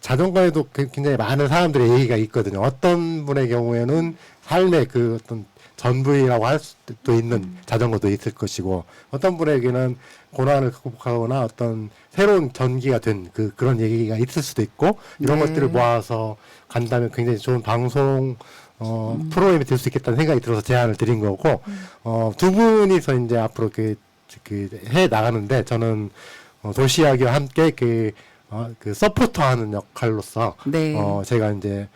Speaker 6: 자전거에도 굉장히 많은 사람들의 얘기가 있거든요. 어떤 분의 경우에는 삶의 그 어떤 전부이라고 할 수도 있는 자전거도 있을 것이고, 어떤 분에게는 고난을 극복하거나 어떤 새로운 전기가 된 그런 얘기가 있을 수도 있고, 이런
Speaker 1: 네.
Speaker 6: 것들을 모아서 간다면 굉장히 좋은 방송 프로그램이 될 수 있겠다는 생각이 들어서 제안을 드린 거고, 두 분이서 이제 앞으로 해 나가는데, 저는 도시 이야기와 함께 그 서포터하는 역할로서
Speaker 1: 네.
Speaker 6: 제가 이제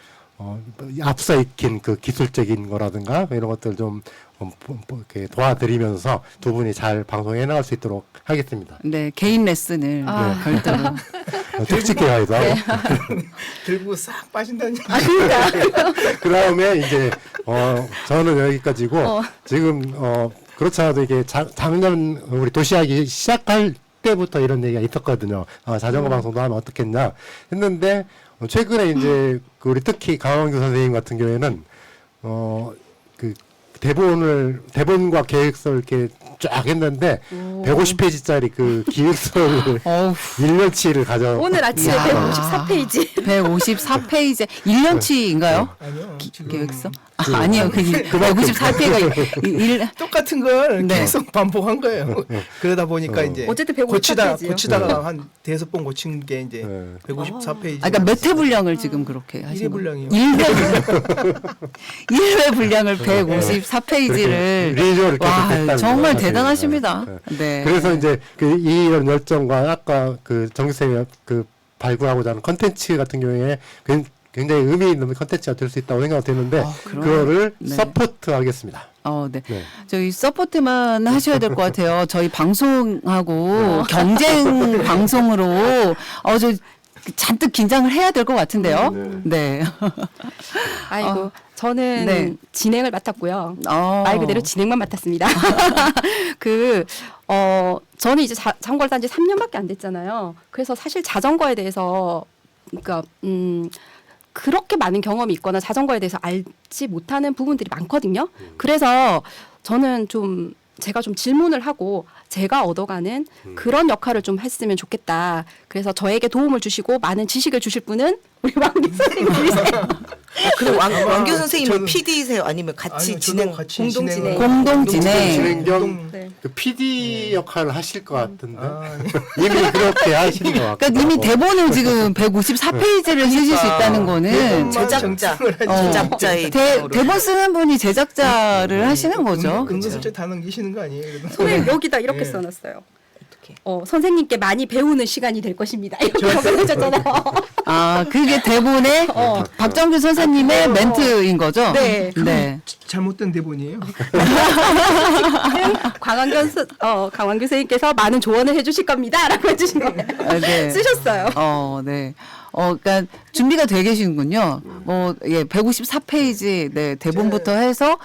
Speaker 6: 앞서 익힌 그 기술적인 거라든가 이런 것들 좀 이렇게 도와드리면서 두 분이 잘 방송해 나갈 수 있도록 하겠습니다.
Speaker 1: 네, 개인 레슨을 별도로.
Speaker 6: 특집 개화에도 하고.
Speaker 5: 들고 싹 빠진다는 얘기.
Speaker 6: 그 다음에 이제 저는 여기까지고 지금 그렇지 않아도 이게 작년 우리 도시락이 시작할 때부터 이런 얘기가 있었거든요. 자전거 방송도 하면 어떻겠냐 했는데, 최근에 이제 우리 특히 강원규 선생님 같은 경우에는 그 대본과 계획서를 이렇게 쫙 했는데 150페이지짜리 그 기획서를 1년치를 가져.
Speaker 4: 오늘 아침에
Speaker 1: 야.
Speaker 4: 154페이지.
Speaker 1: 154페이지 1년치인가요?
Speaker 5: 아니요. 지금
Speaker 1: 계획서? 아니요. 그 154페이지가
Speaker 5: 똑같은 걸
Speaker 1: 네.
Speaker 5: 계속 반복한 거예요. 그러다 보니까 이제
Speaker 4: 어쨌든 154페이지요.
Speaker 5: 고치다가 한 5번 고친 게 이제
Speaker 6: 네.
Speaker 5: 154페이지.
Speaker 1: 그러니까 몇 회 분량을 지금 그렇게 하신
Speaker 5: 일회
Speaker 1: 거예요?
Speaker 5: 분량이요.
Speaker 1: 1회 분량을 154페이지를
Speaker 6: 리조를 계속
Speaker 1: 와,
Speaker 6: 했다는
Speaker 1: 정말
Speaker 6: 거죠.
Speaker 1: 대단하십니다.
Speaker 6: 네.
Speaker 1: 네.
Speaker 6: 그래서 이제 이런 열정과 아까 정규 쌤이 발굴하고자 하는 컨텐츠 같은 경우에 굉장히 의미 있는 컨텐츠가 될 수 있다고 생각되는데, 그거를
Speaker 1: 네.
Speaker 6: 서포트하겠습니다.
Speaker 1: 네.
Speaker 6: 네.
Speaker 1: 저희 서포트만 하셔야 될 것 같아요. 저희 방송하고 경쟁 방송으로 저 잔뜩 긴장을 해야 될 것 같은데요. 네.
Speaker 4: 아이고, 저는
Speaker 1: 네.
Speaker 4: 진행을 맡았고요. 말 그대로 진행만 맡았습니다. 저는 이제 자전거를 딴 지 3년밖에 안 됐잖아요. 그래서 사실 자전거에 대해서, 그러니까, 그렇게 많은 경험이 있거나 자전거에 대해서 알지 못하는 부분들이 많거든요. 그래서 저는 제가 좀 질문을 하고 제가 얻어가는 그런 역할을 좀 했으면 좋겠다. 그래서 저에게 도움을 주시고 많은 지식을 주실 분은 우리 왕기 선생님이세요.
Speaker 3: 그럼 왕교 선생님은
Speaker 5: 저는-
Speaker 3: PD세요? 아니면 같이
Speaker 5: 아니요,
Speaker 3: 진행?
Speaker 5: 저도 같이
Speaker 4: 공동
Speaker 5: 진행을-
Speaker 4: 진행.
Speaker 1: 공동 진행.
Speaker 6: 진행 겸
Speaker 5: 공동-
Speaker 4: 네.
Speaker 6: PD 역할을 하실 것 같은데
Speaker 5: 네.
Speaker 6: 이미 그렇게 하시는 것 같고.
Speaker 1: 그러니까 이미 대본을 지금 154페이지를 쓰실 수 있다는 거는
Speaker 3: 제작자.
Speaker 1: 어,
Speaker 3: 제작자의 입장으로.
Speaker 1: 대본 쓰는 분이 제작자를 하시는 거죠.
Speaker 5: 은근슬쩍 다 넘기시는 거 아니에요? 그래도?
Speaker 4: 선생님 여기다 이렇게
Speaker 5: 네.
Speaker 4: 써놨어요.
Speaker 3: 어떻게?
Speaker 4: 선생님께 많이 배우는 시간이 될 것입니다. 이렇게 적어주셨잖아요.
Speaker 1: 그게 대본의 박정규 선생님의 멘트인 거죠?
Speaker 4: 네.
Speaker 1: 네.
Speaker 5: 잘못된 대본이에요.
Speaker 4: 강wan규 선생님께서 많은 조언을 해주실 겁니다라고 해주신 거예요.
Speaker 1: 네.
Speaker 4: 쓰셨어요.
Speaker 1: 네. 그러니까 준비가 돼 계시는군요. 154페이지 대본부터 해서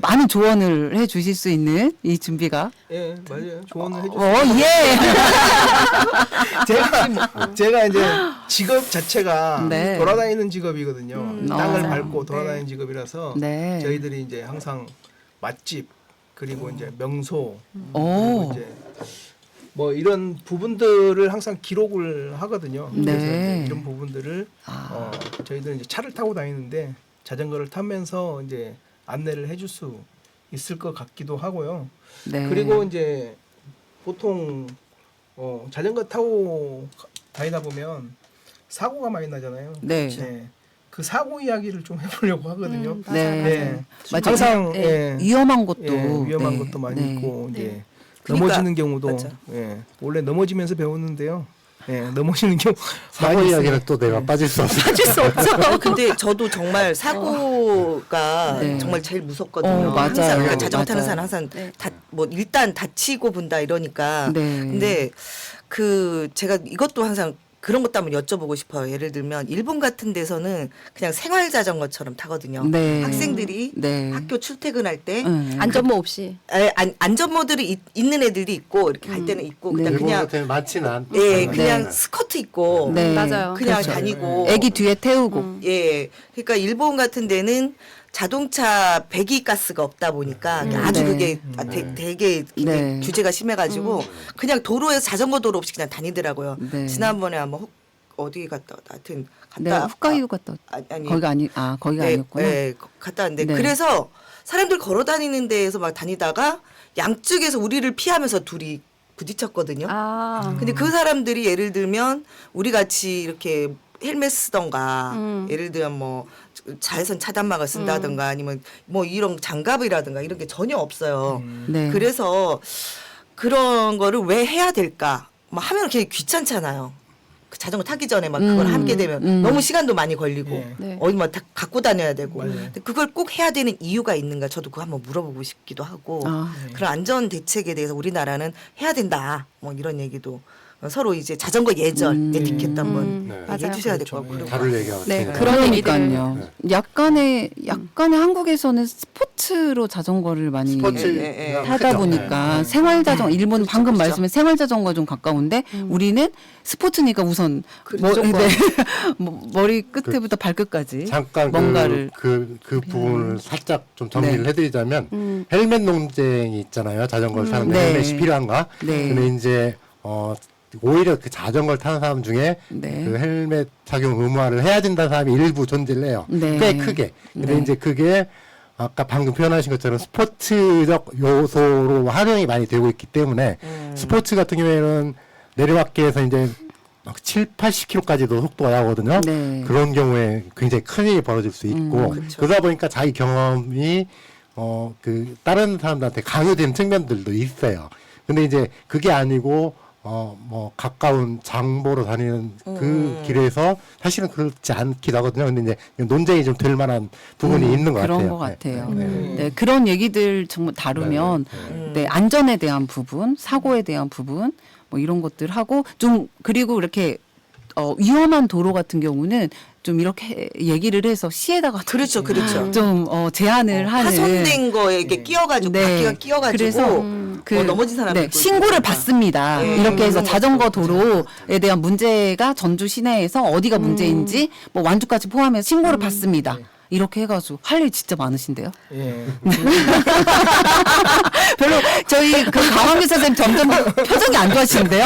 Speaker 1: 많은 조언을 해 주실 수 있는 이 준비가.
Speaker 5: 예, 맞아요. 조언을 해주세요.
Speaker 1: 예.
Speaker 5: 제가 이제 직업 자체가
Speaker 1: 네.
Speaker 5: 돌아다니는 직업이거든요. 땅을
Speaker 1: 아.
Speaker 5: 밟고 돌아다니는 직업이라서
Speaker 1: 네.
Speaker 5: 저희들이 이제 항상 맛집 그리고 이제 명소
Speaker 1: 오.
Speaker 5: 그리고 이제 뭐 이런 부분들을 항상 기록을 하거든요. 그래서
Speaker 1: 네.
Speaker 5: 이제 이런 부분들을 저희들은 이제 차를 타고 다니는데 자전거를 타면서 이제 안내를 해줄 수 있을 것 같기도 하고요.
Speaker 1: 네.
Speaker 5: 그리고 이제 보통 자전거 타고 다니다 보면 사고가 많이 나잖아요.
Speaker 1: 네.
Speaker 5: 그 사고 이야기를 좀 해보려고 하거든요.
Speaker 1: 네.
Speaker 5: 네.
Speaker 1: 맞아요.
Speaker 5: 항상
Speaker 1: 예. 위험한 것도
Speaker 5: 위험한
Speaker 1: 네.
Speaker 5: 것도 많이
Speaker 1: 네.
Speaker 5: 있고 이제
Speaker 3: 그러니까,
Speaker 5: 넘어지는 경우도
Speaker 3: 맞아.
Speaker 5: 원래 넘어지면서 배우는데요. 넘어지는 경우
Speaker 6: 사고
Speaker 5: 많이
Speaker 6: 이야기는
Speaker 5: 있어요.
Speaker 6: 또 내가 빠질 수 없어.
Speaker 4: 빠질 수 없죠.
Speaker 3: 근데 저도 정말 사고가
Speaker 1: 네.
Speaker 3: 정말 제일 무섭거든요.
Speaker 1: 맞아요.
Speaker 3: 항상 그러니까 자전거 타는
Speaker 1: 맞아요.
Speaker 3: 사람 항상 일단 다치고 본다 이러니까.
Speaker 1: 네.
Speaker 3: 근데 제가 이것도 항상 그런 것도 한번 여쭤보고 싶어요. 예를 들면 일본 같은 데서는 그냥 생활 자전거처럼 타거든요.
Speaker 1: 네.
Speaker 3: 학생들이
Speaker 1: 네.
Speaker 3: 학교 출퇴근할 때
Speaker 4: 안전모 없이.
Speaker 3: 안전모들이 있는 애들이 있고 이렇게 갈 때는 있고
Speaker 1: 네.
Speaker 3: 그다음
Speaker 6: 일본
Speaker 3: 그냥
Speaker 6: 같은 많지는 않.
Speaker 3: 그냥 스커트 입고
Speaker 1: 네.
Speaker 4: 맞아요.
Speaker 3: 그냥
Speaker 1: 그렇죠.
Speaker 3: 다니고
Speaker 1: 애기 뒤에 태우고.
Speaker 3: 예. 그러니까 일본 같은 데는 자동차 배기가스가 없다 보니까 아주
Speaker 1: 네.
Speaker 3: 그게 되게
Speaker 1: 네.
Speaker 3: 규제가 심해가지고 그냥 도로에 자전거 도로 없이 그냥 다니더라고요.
Speaker 1: 네.
Speaker 3: 지난번에 아마 어디 갔다 하여튼 갔다
Speaker 1: 네, 홋카이도 갔다.
Speaker 3: 아니
Speaker 1: 거기가
Speaker 3: 네,
Speaker 1: 아니었구나.
Speaker 3: 네, 갔다 왔는데
Speaker 1: 네.
Speaker 3: 그래서 사람들 걸어 다니는 데에서 막 다니다가 양쪽에서 우리를 피하면서 둘이 부딪혔거든요.
Speaker 4: 아.
Speaker 3: 근데 그 사람들이 예를 들면 우리 같이 이렇게 헬멧 쓰던가 예를 들면 뭐 자외선 차단막을 쓴다든가 아니면 뭐 이런 장갑이라든가 이런 게 전혀 없어요.
Speaker 1: 네.
Speaker 3: 그래서 그런 거를 왜 해야 될까? 막 하면 되게 귀찮잖아요. 그 자전거 타기 전에 막 그걸 함께 되면 너무 시간도 많이 걸리고
Speaker 5: 네.
Speaker 4: 네.
Speaker 3: 어디 막 다 갖고 다녀야 되고
Speaker 5: 맞아요.
Speaker 3: 근데 그걸 꼭 해야 되는 이유가 있는가 저도 그거 한번 물어보고 싶기도 하고
Speaker 1: 아.
Speaker 3: 그런 안전 대책에 대해서 우리나라는 해야 된다 뭐 이런 얘기도 서로 이제 자전거 예절 에티켓도 한번
Speaker 6: 네.
Speaker 3: 얘기해
Speaker 4: 맞아요.
Speaker 3: 주셔야 될
Speaker 6: 그렇죠.
Speaker 3: 것 같고
Speaker 6: 예,
Speaker 3: 그리고
Speaker 6: 다룰 얘기가
Speaker 4: 네,
Speaker 6: 되니까.
Speaker 1: 그러니까요.
Speaker 6: 네.
Speaker 1: 약간의 한국에서는 스포츠로 자전거를 많이
Speaker 6: 스포츠
Speaker 3: 예, 예.
Speaker 1: 타다 보니까
Speaker 6: 네.
Speaker 1: 생활 자전거 일본
Speaker 3: 그렇죠,
Speaker 1: 방금
Speaker 3: 그렇죠.
Speaker 1: 말씀에 생활 자전거 좀 가까운데 우리는 스포츠니까 우선 머리 끝에부터 발끝까지
Speaker 6: 잠깐
Speaker 1: 뭔가를
Speaker 6: 그 부분을 살짝 좀 정리를
Speaker 1: 네.
Speaker 6: 해드리자면 헬멧 논쟁이 있잖아요. 자전거를 타는데
Speaker 1: 네.
Speaker 6: 헬멧이 필요한가?
Speaker 1: 네.
Speaker 6: 근데 이제 오히려 그 자전거를 타는 사람 중에
Speaker 1: 네.
Speaker 6: 그 헬멧 착용 의무화를 해야 된다는 사람이 일부 존재를 해요.
Speaker 1: 네.
Speaker 6: 꽤 크게. 근데
Speaker 1: 네.
Speaker 6: 이제 그게 아까 방금 표현하신 것처럼 스포츠적 요소로 활용이 많이 되고 있기 때문에 스포츠 같은 경우에는 내리막길에서 이제 막 7, 80km까지도 속도가 나오거든요.
Speaker 1: 네.
Speaker 6: 그런 경우에 굉장히 큰 일이 벌어질 수 있고
Speaker 3: 그렇죠.
Speaker 6: 그러다 보니까 자기 경험이 그 다른 사람들한테 강요되는 측면들도 있어요. 근데 이제 그게 아니고 뭐 가까운 장보러 다니는 그 길에서 사실은 그렇지 않기도 하거든요. 근데 이제 논쟁이 좀 될 만한 부분이 있는 것
Speaker 1: 그런
Speaker 6: 같아요.
Speaker 1: 것 같아요.
Speaker 6: 네, 네.
Speaker 1: 네, 그런 얘기들 정말 다루면 네, 안전에 대한 부분, 사고에 대한 부분 뭐 이런 것들 하고 좀 그리고 이렇게 위험한 도로 같은 경우는 좀 이렇게 얘기를 해서 시에다가
Speaker 3: 그렇죠, 그렇죠.
Speaker 1: 좀 제한을 하는
Speaker 3: 파손된 거에 이렇게 끼어가지고 바퀴가 끼어가지고
Speaker 1: 그래서
Speaker 3: 넘어진 사람들
Speaker 1: 신고를 받습니다.
Speaker 3: 네.
Speaker 1: 이렇게 해서
Speaker 3: 그런
Speaker 1: 자전거
Speaker 3: 것도
Speaker 1: 도로에 대한 문제가 전주 시내에서 어디가 문제인지 뭐 완주까지 포함해서 신고를 받습니다. 이렇게 해가지고 할 일 진짜 많으신데요.
Speaker 5: 예.
Speaker 1: 별로 저희 그 강원규 선생님 점점 표정이 안 좋아지는데요.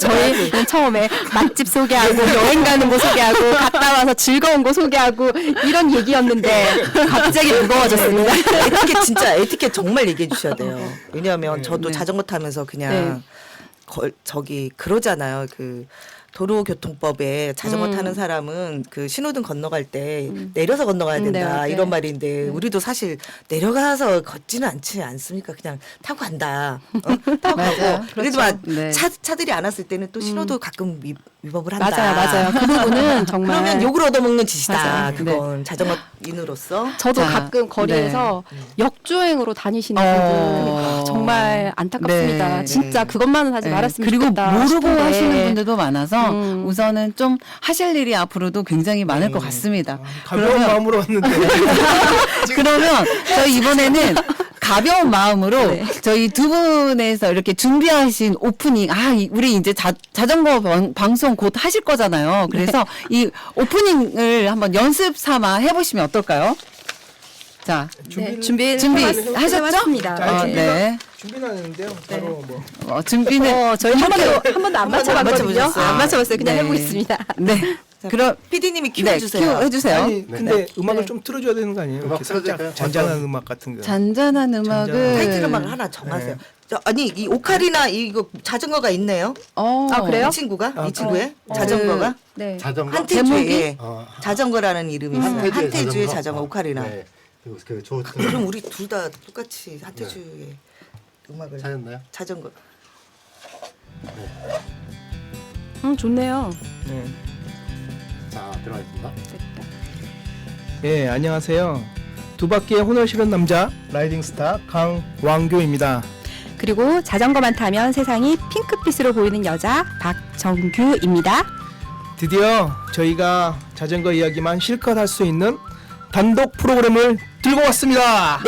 Speaker 4: 저희는 처음에 맛집 소개하고 여행 가는 거 소개하고 갔다 와서 즐거운 거 소개하고 이런 얘기였는데 갑자기 무거워졌습니다.
Speaker 3: 에티켓 정말 얘기해 주셔야 돼요. 왜냐하면 저도
Speaker 1: 네.
Speaker 3: 자전거 타면서 그냥 그러잖아요. 그 도로교통법에 자전거 타는 사람은 그 신호등 건너갈 때 내려서 건너가야 된다
Speaker 4: 네,
Speaker 3: 이런
Speaker 4: 네.
Speaker 3: 말인데 우리도 사실 내려가서 걷지는 않지 않습니까? 그냥 타고 간다. 타고
Speaker 1: 맞아요.
Speaker 3: 가고 그래도 막
Speaker 1: 네. 차들이
Speaker 3: 안 왔을 때는 또 신호도 가끔 위법을 한다.
Speaker 4: 맞아요. 그 부분은 정말
Speaker 3: 그러면 욕을 얻어먹는 짓이다.
Speaker 4: 맞아요.
Speaker 3: 그건 자전거인으로서.
Speaker 4: 저도
Speaker 1: 자,
Speaker 4: 가끔 거리에서 역주행으로 다니시는 분들 정말 안타깝습니다.
Speaker 1: 네.
Speaker 4: 진짜 그것만은 하지
Speaker 1: 네.
Speaker 4: 말았으면
Speaker 1: 그리고
Speaker 4: 좋겠다
Speaker 1: 모르고
Speaker 4: 싶은데.
Speaker 1: 하시는 분들도 많아서 우선은 좀 하실 일이 앞으로도 굉장히 많을 것 같습니다.
Speaker 5: 가벼운 마음으로 왔는데
Speaker 1: 그러면 저희 이번에는 가벼운 마음으로 저희 두 분에서 이렇게 준비하신 오프닝 우리 이제 자전거 방송 곧 하실 거잖아요. 그래서 이 오프닝을 한번 연습 삼아 해보시면 어떨까요? 자, 준비하셨죠?
Speaker 4: 맞습니다.
Speaker 1: 네.
Speaker 5: 준비는 하는데요. 바로 뭐
Speaker 1: 준비는
Speaker 4: 저희 한 번도 안 맞춰봤거든요.
Speaker 3: 맞춰보셨어요?
Speaker 4: 안 맞춰봤어요. 그냥
Speaker 1: 네.
Speaker 4: 해보겠습니다.
Speaker 1: 네. 그럼
Speaker 3: PD님이 큐
Speaker 1: 네,
Speaker 3: 해주세요.
Speaker 1: 큐 해주세요.
Speaker 5: 아니 근데 음악을 좀 틀어줘야 되는 거 아니에요?
Speaker 6: 음악
Speaker 5: 이렇게 살짝
Speaker 6: 틀어줄까요?
Speaker 5: 잔잔한 음악 같은 거.
Speaker 1: 잔잔한 음악을
Speaker 3: 타이틀 음악을 하나 정하세요. 아니 이 오카리나 이거 자전거가 있네요.
Speaker 4: 아, 그래요?
Speaker 3: 이 친구가
Speaker 5: 아,
Speaker 3: 이 친구의 자전거가
Speaker 4: 네.
Speaker 6: 자전거
Speaker 3: 한태주의
Speaker 6: 어,
Speaker 3: 자전거라는 이름이 있어요. 한태주의 자전거 오카리나.
Speaker 6: 네. 그 좋은
Speaker 3: 그럼 우리 둘 다 똑같이 한태주의 음악을
Speaker 6: 찾았나요?
Speaker 3: 자전거.
Speaker 4: 좋네요.
Speaker 5: 네.
Speaker 6: 자 들어가겠습니다.
Speaker 5: 예, 안녕하세요. 두 바퀴의 혼을 실은 남자 라이딩 스타 강왕교입니다.
Speaker 4: 그리고 자전거만 타면 세상이 핑크빛으로 보이는 여자 박정규입니다.
Speaker 5: 드디어 저희가 자전거 이야기만 실컷 할 수 있는 단독 프로그램을 들고 왔습니다.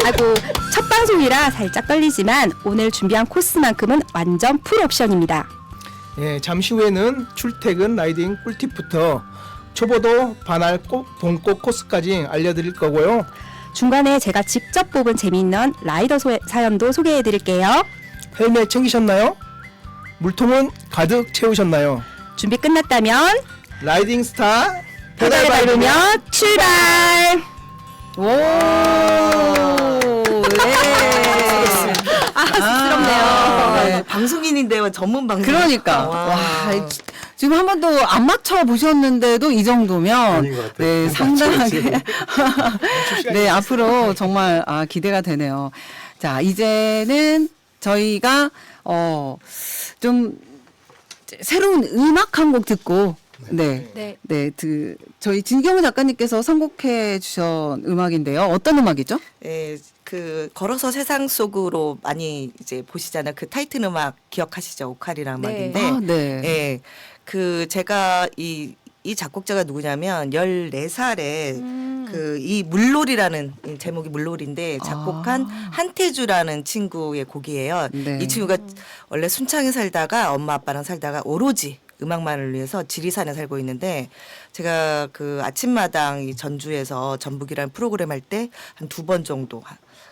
Speaker 4: 아이고 첫 방송이라 살짝 떨리지만 오늘 준비한 코스만큼은 완전 풀 옵션입니다.
Speaker 5: 예, 잠시 후에는 출퇴근 라이딩 꿀팁부터 초보도 반할 봄꽃 코스까지 알려드릴 거고요.
Speaker 4: 중간에 제가 직접 뽑은 재미있는 라이더 사연도 소개해드릴게요.
Speaker 5: 헬멧 챙기셨나요? 물통은 가득 채우셨나요?
Speaker 2: 준비 끝났다면
Speaker 5: 라이딩 스타
Speaker 2: 페달을 밟으며 출발.
Speaker 1: 오, 네.
Speaker 4: 쑥스럽네요.
Speaker 1: 네.
Speaker 3: 방송인인데요, 전문 방송.
Speaker 1: 그러니까 와, 지금 한 번도 안 맞춰 보셨는데도 이 정도면
Speaker 6: 아닌 것 같아요.
Speaker 1: 네, 상당하게 네, 앞으로 정말 기대가 되네요. 자, 이제는 저희가 좀 새로운 음악 한 곡 듣고 네.
Speaker 4: 네.
Speaker 1: 네, 저희 진경우 작가님께서 선곡해 주신 음악인데요. 어떤 음악이죠?
Speaker 3: 예, 그 걸어서 세상 속으로 많이 이제 보시잖아요. 그 타이틀 음악 기억하시죠? 오카리라는
Speaker 4: 네.
Speaker 3: 음악인데.
Speaker 1: 아, 네.
Speaker 3: 예. 그 제가 이 작곡자가 누구냐면 14살에 그 이 물놀이라는 제목이 물놀이인데 작곡한 한태주라는 친구의 곡이에요.
Speaker 1: 네.
Speaker 3: 이 친구가 원래 순창에 살다가 엄마 아빠랑 살다가 오로지 음악만을 위해서 지리산에 살고 있는데 제가 그 아침마당 이 전주에서 전북이라는 프로그램 할 때 한 2번 정도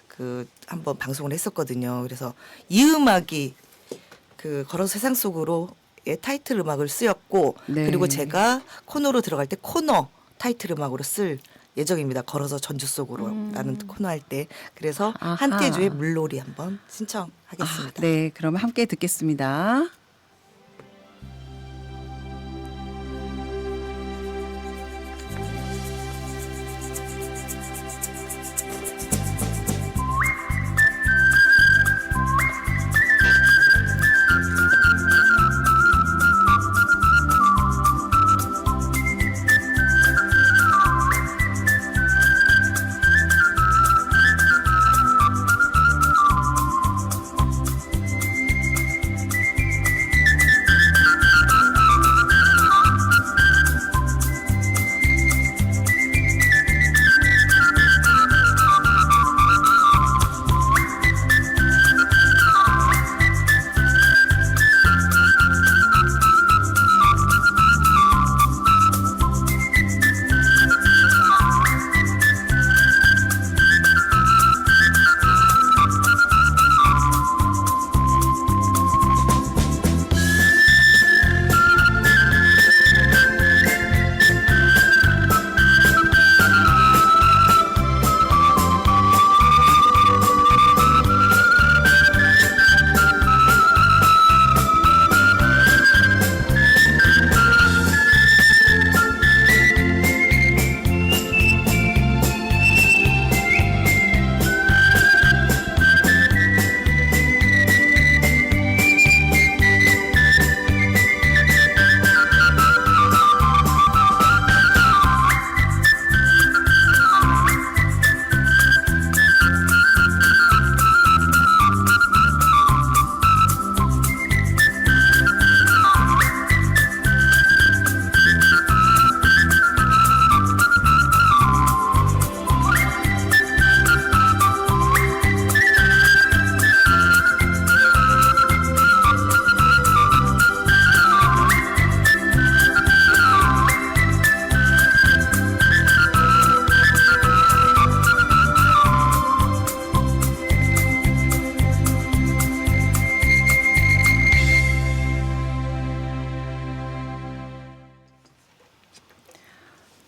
Speaker 3: 그 한번 방송을 했었거든요. 그래서 이 음악이 그 걸어서 세상 속으로의 타이틀 음악을 쓰였고
Speaker 1: 네.
Speaker 3: 그리고 제가 코너로 들어갈 때 코너 타이틀 음악으로 쓸 예정입니다. 걸어서 전주 속으로라는 코너 할 때 그래서
Speaker 1: 아하.
Speaker 3: 한태주의 물놀이 한번 신청하겠습니다.
Speaker 1: 네, 그러면 함께 듣겠습니다.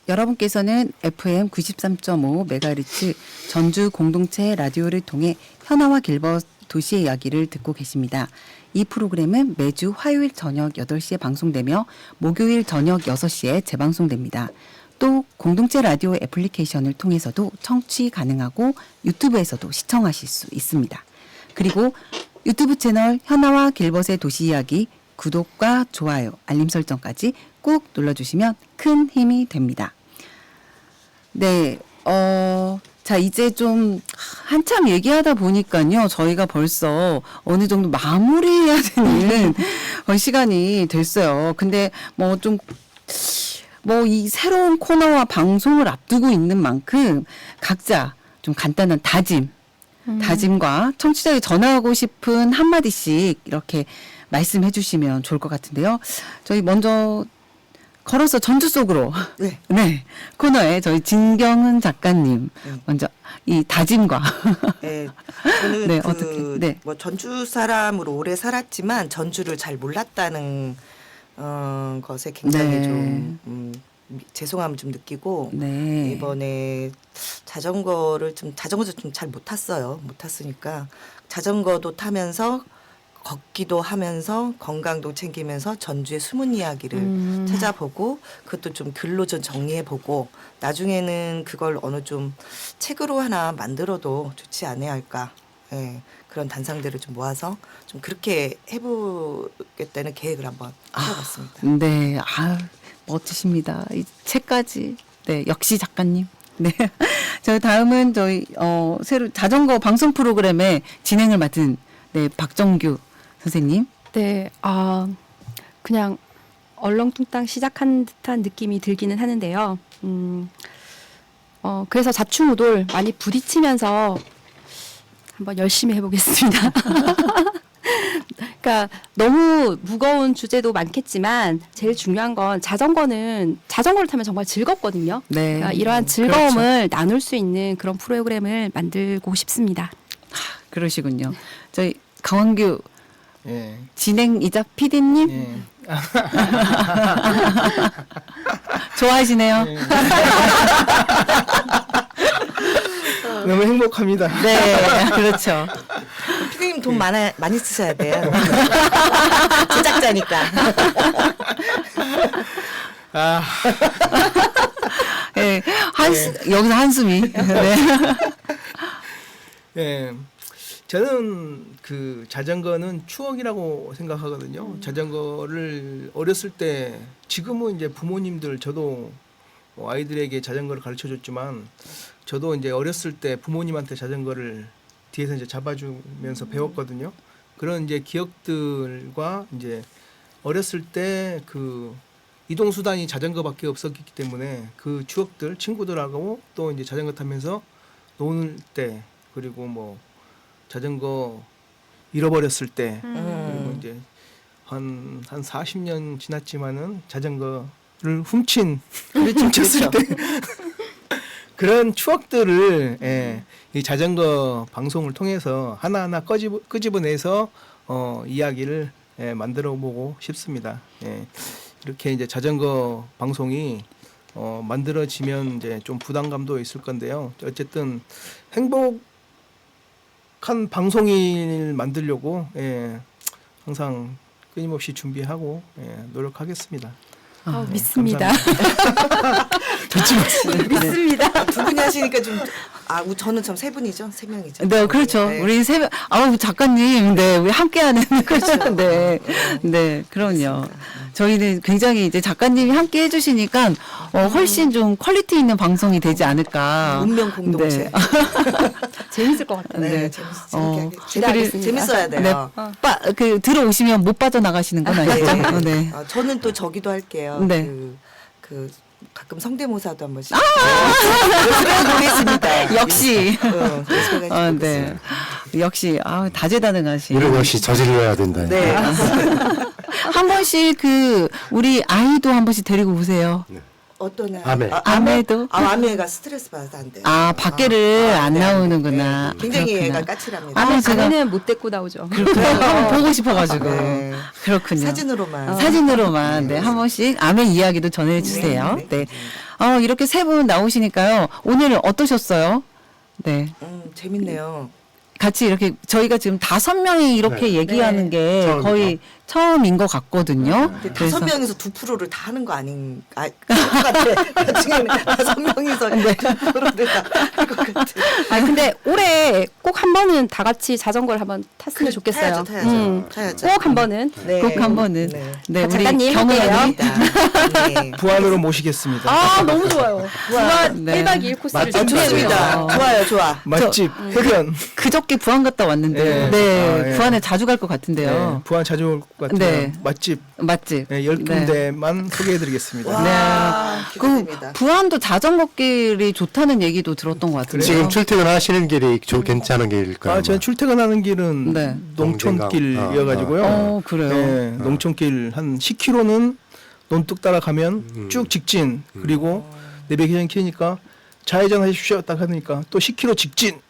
Speaker 1: 여러분께서는 FM 93.5 MHz 전주 공동체 라디오를 통해 현아와 길벗 도시의 이야기를 듣고 계십니다. 이 프로그램은 매주 화요일 저녁 8시에 방송되며 목요일 저녁 6시에 재방송됩니다. 또 공동체 라디오 애플리케이션을 통해서도 청취 가능하고 유튜브에서도 시청하실 수 있습니다. 그리고 유튜브 채널 현아와 길벗의 도시 이야기 구독과 좋아요, 알림 설정까지 꾹 눌러주시면 큰 힘이 됩니다. 네, 자, 이제 좀 한참 얘기하다 보니까요, 저희가 벌써 어느 정도 마무리해야 되는 시간이 됐어요. 근데 이 새로운 코너와 방송을 앞두고 있는 만큼 각자 좀 간단한 다짐과 청취자에게 전하고 싶은 한마디씩 이렇게 말씀해 주시면 좋을 것 같은데요. 저희 먼저 걸어서 전주 속으로
Speaker 3: 네.
Speaker 1: 네, 코너에 저희 진경은 작가님 먼저 이 다짐과
Speaker 3: 네, 저는
Speaker 1: 네,
Speaker 3: 그
Speaker 1: 어떻게, 네.
Speaker 3: 뭐 전주 사람으로 오래 살았지만 전주를 잘 몰랐다는 것에 굉장히
Speaker 1: 네.
Speaker 3: 좀 죄송함을 좀 느끼고
Speaker 1: 네.
Speaker 3: 이번에 자전거도 좀 잘 못 탔어요. 못 탔으니까 자전거도 타면서 걷기도 하면서 건강도 챙기면서 전주의 숨은 이야기를 찾아보고 그것도 좀 글로 좀 정리해보고 나중에는 그걸 어느 좀 책으로 하나 만들어도 좋지 않아야 할까. 예, 그런 단상들을 좀 모아서 좀 그렇게 해보겠다는 계획을 한번 해봤습니다.
Speaker 1: 네, 아 멋지십니다. 이 책까지. 네, 역시 작가님. 네, 저 다음은 저희 새로 자전거 방송 프로그램의 진행을 맡은 네 박정규 선생님.
Speaker 4: 네, 그냥 얼렁뚱땅 시작한 듯한 느낌이 들기는 하는데요. 그래서 좌충우돌 많이 부딪히면서 한번 열심히 해보겠습니다. 그러니까 너무 무거운 주제도 많겠지만 제일 중요한 건 자전거를 타면 정말 즐겁거든요.
Speaker 1: 네,
Speaker 4: 그러니까 이러한 즐거움을 나눌 수 있는 그런 프로그램을 만들고 싶습니다.
Speaker 1: 그러시군요. 저희 강원규
Speaker 5: 예.
Speaker 1: 진행이자 PD님
Speaker 5: 예.
Speaker 1: 좋아하시네요.
Speaker 5: 너무 행복합니다.
Speaker 1: 네, 그렇죠.
Speaker 3: 피디님 돈 많이 쓰셔야 돼요. 제작자니까.
Speaker 5: 아,
Speaker 1: 네, 여기서 한숨이. 네.
Speaker 5: 예. 저는 그 자전거는 추억이라고 생각하거든요. 자전거를 어렸을 때 지금은 이제 부모님들 저도 뭐 아이들에게 자전거를 가르쳐 줬지만 저도 이제 어렸을 때 부모님한테 자전거를 뒤에서 이제 잡아주면서 배웠거든요. 그런 이제 기억들과 이제 어렸을 때 그 이동 수단이 자전거밖에 없었기 때문에 그 추억들 친구들하고 또 이제 자전거 타면서 노는 때 그리고 뭐 자전거 잃어버렸을 때 그리고 이제 한 40년 지났지만은 자전거를 훔쳤을 때 그런 추억들을 이 자전거 방송을 통해서 하나하나 끄집어내서 이야기를 만들어 보고 싶습니다. 이렇게 이제 자전거 방송이 만들어지면 이제 좀 부담감도 있을 건데요. 어쨌든 행복한 방송을 만들려고 항상 끊임없이 준비하고 노력하겠습니다.
Speaker 4: 믿습니다.
Speaker 3: 믿습니다. 두 분이 하시니까 좀 저는 참 세 분이죠, 세 명이죠.
Speaker 1: 네, 그렇죠.
Speaker 3: 네.
Speaker 1: 우리 작가님, 네, 우리 함께하는
Speaker 3: 그렇죠.
Speaker 1: 네, 네, 그럼요. 저희는 굉장히 이제 작가님이 함께 해주시니까 훨씬 좀 퀄리티 있는 방송이 되지 않을까.
Speaker 3: 운명 공동체.
Speaker 1: 네.
Speaker 4: 재밌을 것 같아요.
Speaker 1: 네.
Speaker 4: 기대하겠습니다.
Speaker 3: 재밌어야 돼요.
Speaker 1: 네, 들어오시면 못 빠져나가시는 건 아니죠? 네.
Speaker 3: 저는 또 저기도 할게요.
Speaker 1: 네.
Speaker 3: 그 가끔 성대모사도 한 번씩. 보겠습니다.
Speaker 1: 역시.
Speaker 3: 네.
Speaker 1: 역시 다재다능하신.
Speaker 6: 이런 역시 저질러야 된다.
Speaker 3: 네.
Speaker 1: 한 번씩 우리 아이도 한 번씩 데리고 오세요.
Speaker 3: 어떤
Speaker 6: 아메.
Speaker 1: 아메도?
Speaker 3: 아메가 스트레스 받아서 안 돼.
Speaker 1: 밖에를 안 나오는구나.
Speaker 3: 네. 굉장히
Speaker 1: 그렇구나.
Speaker 3: 애가 까칠합니다.
Speaker 1: 제가
Speaker 4: 못 데리고 나오죠.
Speaker 1: 한번 보고 싶어가지고.
Speaker 3: 네.
Speaker 1: 그렇군요.
Speaker 3: 사진으로만.
Speaker 1: 사진으로만 한 번씩 아메 이야기도 전해주세요.
Speaker 3: 네.
Speaker 1: 이렇게 세 분 나오시니까요. 오늘 어떠셨어요? 네.
Speaker 3: 재밌네요.
Speaker 1: 같이 이렇게 저희가 지금 5명이 이렇게
Speaker 6: 네.
Speaker 1: 얘기하는 게
Speaker 6: 처음이죠.
Speaker 1: 거의 처음인 것 같거든요.
Speaker 3: 근데 5명에서 2%를 다 하는 거 아닌 그럴 것 같아. 나중에는 5명이서 2%를 다 할 것 같아.
Speaker 4: 근데 올해 꼭 한 번은 다 같이 자전거를 한번 탔으면 좋겠어요.
Speaker 3: 타야죠.
Speaker 4: 꼭 한 번은.
Speaker 3: 네.
Speaker 1: 꼭 한 번은
Speaker 3: 네.
Speaker 1: 네, 우리
Speaker 4: 작가님
Speaker 1: 경험이
Speaker 3: 네.
Speaker 5: 부안으로 모시겠습니다.
Speaker 4: 너무 좋아요. 부안
Speaker 1: 네.
Speaker 4: 1박 2일 코스를
Speaker 6: 맞죠?
Speaker 3: 좋습니다. 좋아요, 좋아.
Speaker 5: 맛집 흡연.
Speaker 1: 그저께 부안 갔다 왔는데
Speaker 5: 네.
Speaker 1: 부안에 자주 갈 것 같은데요.
Speaker 5: 네, 부안 자주 올 것 같아요.
Speaker 1: 네.
Speaker 5: 맛집
Speaker 1: 맛집.
Speaker 5: 10군데만 소개해드리겠습니다.
Speaker 3: 와,
Speaker 1: 그
Speaker 3: 기대됩니다.
Speaker 1: 부안도 자전거길이 좋다는 얘기도 들었던 것 같은데요.
Speaker 6: 지금 출퇴근하시는 길이 괜찮은 길일까요?
Speaker 5: 저는 출퇴근하는 길은
Speaker 1: 네.
Speaker 5: 농촌길이어가지고요.
Speaker 1: 그래요.
Speaker 5: 네, 농촌길 한 10km는 논뚝 따라가면 쭉 직진 그리고 내비게이션 키니까 좌회전 하십시오 딱 하니까 또 10km 직진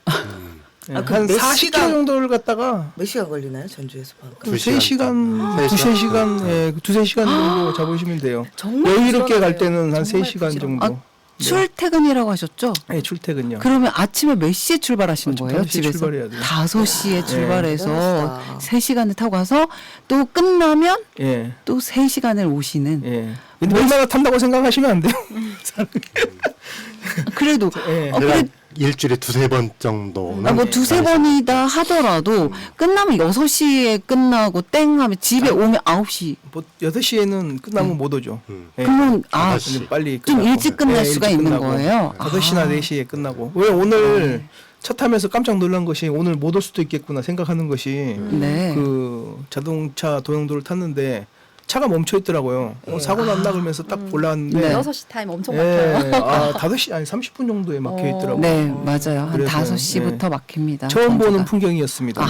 Speaker 5: 예,
Speaker 3: 아,
Speaker 5: 한
Speaker 3: 몇
Speaker 5: 40km
Speaker 3: 시간-
Speaker 5: 정도를 갔다가
Speaker 3: 몇 시간 걸리나요? 전주에서 방콕?
Speaker 5: 3시간,
Speaker 6: 세
Speaker 5: 두세
Speaker 6: 시간.
Speaker 5: 시간, 예, 두세 시간 정도 잡으시면 돼요.
Speaker 3: 정말
Speaker 5: 여유롭게 갈
Speaker 3: 부지런하네요.
Speaker 5: 때는 한
Speaker 3: 정말
Speaker 5: 3시간
Speaker 3: 부지런해요.
Speaker 5: 정도.
Speaker 1: 출퇴근이라고 하셨죠?
Speaker 5: 네, 출퇴근요.
Speaker 1: 그러면 아침에 몇 시에 출발하시는
Speaker 5: 아침
Speaker 1: 거예요?
Speaker 5: 5시에
Speaker 1: 집에서
Speaker 5: 출발해야 돼요.
Speaker 1: 5시에 출발해서
Speaker 3: 대단하시다.
Speaker 1: 3시간을 타고 가서 또 끝나면
Speaker 5: 예,
Speaker 1: 또 3시간을 오시는.
Speaker 5: 예. 근데 얼마나 탄다고 생각하시면 안 돼요.
Speaker 1: 그래도
Speaker 5: 예.
Speaker 1: 그래,
Speaker 6: 일주일에 두세 번 정도는
Speaker 1: 아, 뭐 두세 번이다 하더라도 끝나면 6시에 끝나고 땡 하면 집에 오면 9시.
Speaker 5: 뭐 8시에는 끝나면 못 오죠. 예.
Speaker 1: 그러면 아,
Speaker 6: 5시.
Speaker 5: 근데 빨리
Speaker 1: 좀
Speaker 5: 끝나고.
Speaker 1: 일찍 끝날
Speaker 5: 예,
Speaker 1: 수가
Speaker 5: 일찍
Speaker 1: 있는
Speaker 5: 끝나고.
Speaker 1: 거예요?
Speaker 5: 5시나
Speaker 1: 아.
Speaker 5: 4시에 끝나고. 왜 오늘 차 타면서 깜짝 놀란 것이 오늘 못 올 수도 있겠구나 생각하는 것이
Speaker 1: 네.
Speaker 5: 그 자동차 도용도를 탔는데 차가 멈춰 있더라고요. 사고 났나 그러면서 딱 올라왔는데
Speaker 1: 네.
Speaker 4: 6시 타임 엄청
Speaker 5: 예,
Speaker 4: 많아요.
Speaker 5: 아, 5시 아니 30분 정도에 막혀 있더라고요.
Speaker 1: 네, 맞아요. 한
Speaker 5: 그래서,
Speaker 1: 5시부터
Speaker 5: 예.
Speaker 1: 막힙니다.
Speaker 5: 처음
Speaker 1: 전주가.
Speaker 5: 보는 풍경이었습니다.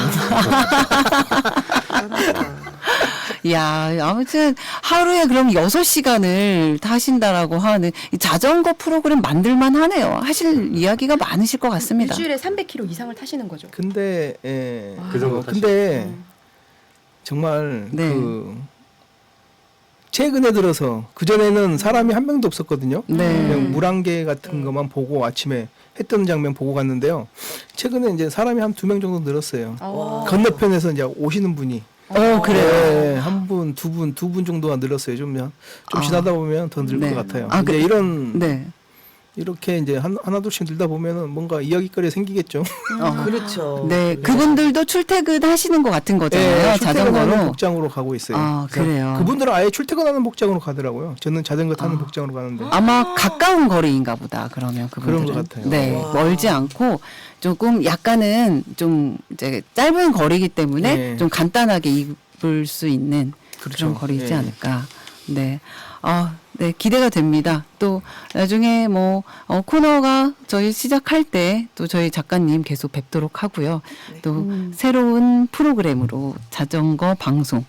Speaker 1: 야, 아무튼 하루에 그럼 6시간을 타신다라고 하는 이 자전거 프로그램 만들만 하네요. 하실 이야기가 많으실 것 같습니다.
Speaker 4: 일주일에 300km 이상을 타시는 거죠.
Speaker 5: 근데 예.
Speaker 6: 그 정도
Speaker 5: 근데 정말
Speaker 1: 네.
Speaker 5: 그 최근에 들어서 그 전에는 사람이 한 명도 없었거든요.
Speaker 1: 네.
Speaker 5: 그냥 물안개 같은 것만 보고 아침에 해 뜨는 장면 보고 갔는데요. 최근에 이제 사람이 한 2명 정도 늘었어요. 건너편에서 이제 오시는 분이
Speaker 1: 그래요.
Speaker 5: 네, 한 분, 두 분 정도가 늘었어요. 좀 지나다 보면 더 늘
Speaker 1: 네.
Speaker 5: 것 같아요.
Speaker 1: 아,
Speaker 5: 이제 이런
Speaker 1: 네.
Speaker 5: 이렇게 이제 하나둘씩 늘다 보면은 뭔가 이야기거리 생기겠죠.
Speaker 3: 그렇죠.
Speaker 1: 네, 그분들도 출퇴근 하시는 것 같은 거잖아요.
Speaker 5: 출퇴근하는
Speaker 1: 자전거로.
Speaker 5: 복장으로 가고 있어요.
Speaker 1: 아,
Speaker 5: 그래서
Speaker 1: 그래요?
Speaker 5: 그분들은 아예 출퇴근하는 복장으로 가더라고요. 저는 자전거 타는 복장으로 가는데.
Speaker 1: 아마 가까운 거리인가 보다. 그러면 그분들은.
Speaker 5: 그런 것 같아요.
Speaker 1: 네,
Speaker 3: 와.
Speaker 1: 멀지 않고 조금 약간은 좀 이제 짧은 거리이기 때문에
Speaker 5: 네.
Speaker 1: 좀 간단하게 입을 수 있는
Speaker 5: 그렇죠.
Speaker 1: 그런 거리이지
Speaker 5: 예.
Speaker 1: 않을까. 네. 네, 기대가 됩니다. 또 나중에 뭐 코너가 저희 시작할 때 또 저희 작가님 계속 뵙도록 하고요. 또 새로운 프로그램으로 자전거 방송.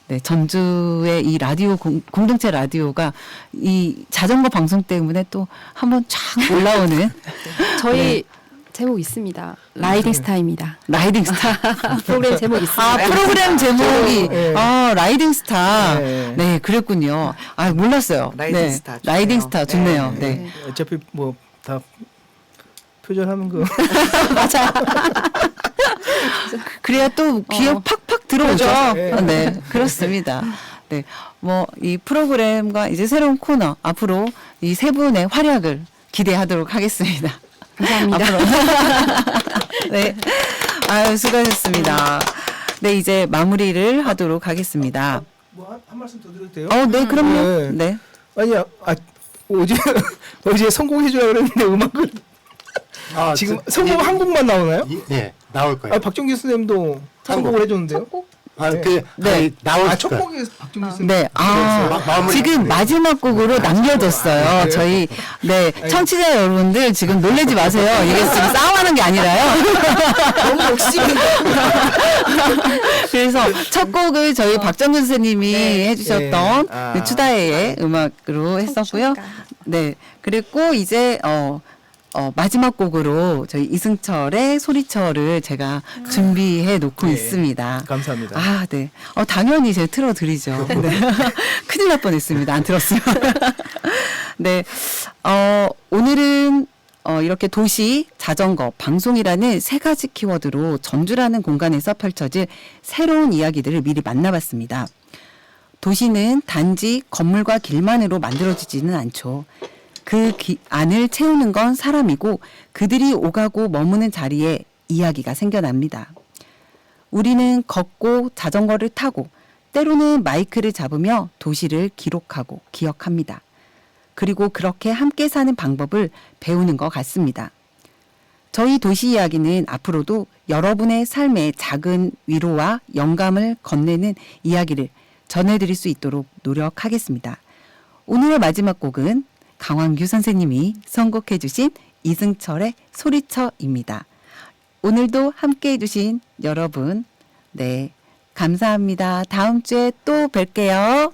Speaker 1: 네, 전주의 이 라디오 공동체 라디오가 이 자전거 방송 때문에 또 한번 쫙 올라오는
Speaker 4: 저희 제목 있습니다. 라이딩 스타입니다.
Speaker 1: 라이딩 스타.
Speaker 4: 프로그램 제목 있습니다.
Speaker 1: 프로그램 제목이
Speaker 5: 네.
Speaker 1: 라이딩 스타.
Speaker 5: 네.
Speaker 1: 네, 그랬군요. 몰랐어요.
Speaker 3: 라이딩
Speaker 1: 네,
Speaker 3: 스타 좋네요.
Speaker 1: 라이딩 스타 좋네요.
Speaker 3: 네.
Speaker 1: 네.
Speaker 5: 어차피 뭐 다 표절하는 거.
Speaker 1: 그래야 또 귀에 팍팍 들어오죠.
Speaker 5: 그렇죠.
Speaker 1: 네, 그렇습니다. 네, 뭐 이 프로그램과 이제 새로운 코너 앞으로 이 세 분의 활약을 기대하도록 하겠습니다.
Speaker 4: 감사합니다.
Speaker 1: 앞으로. 네, 수고하셨습니다. 네, 이제 마무리를 하도록 하겠습니다.
Speaker 5: 뭐 한 말씀 더 드려도 돼요?
Speaker 1: 네, 그럼요.
Speaker 5: 네.
Speaker 1: 네.
Speaker 5: 아니야. 어제 성공해 주라 그랬는데 음악을 지금 성공 한 곡만 나오나요?
Speaker 6: 예, 나올 거예요.
Speaker 5: 박정기 선생님도 성공을 해 줬는데요.
Speaker 1: 네.
Speaker 6: 나올
Speaker 5: 첫
Speaker 6: 거예요.
Speaker 5: 곡이 박정기 선생님.
Speaker 1: 네,
Speaker 6: 마무리.
Speaker 1: 지금 마지막 곡으로 남겨뒀어요.
Speaker 5: 그래요?
Speaker 1: 저희, 네, 청취자 여러분들 지금 놀라지 마세요. 이게 지금 싸움하는 게 아니라요.
Speaker 3: 너무 욕심인데.
Speaker 1: 그래서 첫 곡을 저희 박정근 선생님이 해주셨던
Speaker 5: 네. 아.
Speaker 1: 그 추다해의 음악으로 했었고요. 네, 그리고 이제, 마지막 곡으로 저희 이승철의 소리철을 제가 준비해 놓고
Speaker 5: 네.
Speaker 1: 있습니다.
Speaker 5: 감사합니다.
Speaker 1: 네. 당연히 제가 틀어드리죠. 네. 큰일 날 뻔했습니다. 안 틀었으면. 네. 오늘은 이렇게 도시, 자전거, 방송이라는 세 가지 키워드로 전주라는 공간에서 펼쳐질 새로운 이야기들을 미리 만나봤습니다. 도시는 단지 건물과 길만으로 만들어지지는 않죠. 그 안을 채우는 건 사람이고 그들이 오가고 머무는 자리에 이야기가 생겨납니다. 우리는 걷고 자전거를 타고 때로는 마이크를 잡으며 도시를 기록하고 기억합니다. 그리고 그렇게 함께 사는 방법을 배우는 것 같습니다. 저희 도시 이야기는 앞으로도 여러분의 삶에 작은 위로와 영감을 건네는 이야기를 전해드릴 수 있도록 노력하겠습니다. 오늘의 마지막 곡은 강황규 선생님이 선곡해 주신 이승철의 소리쳐입니다. 오늘도 함께 해주신 여러분, 네, 감사합니다. 다음 주에 또 뵐게요.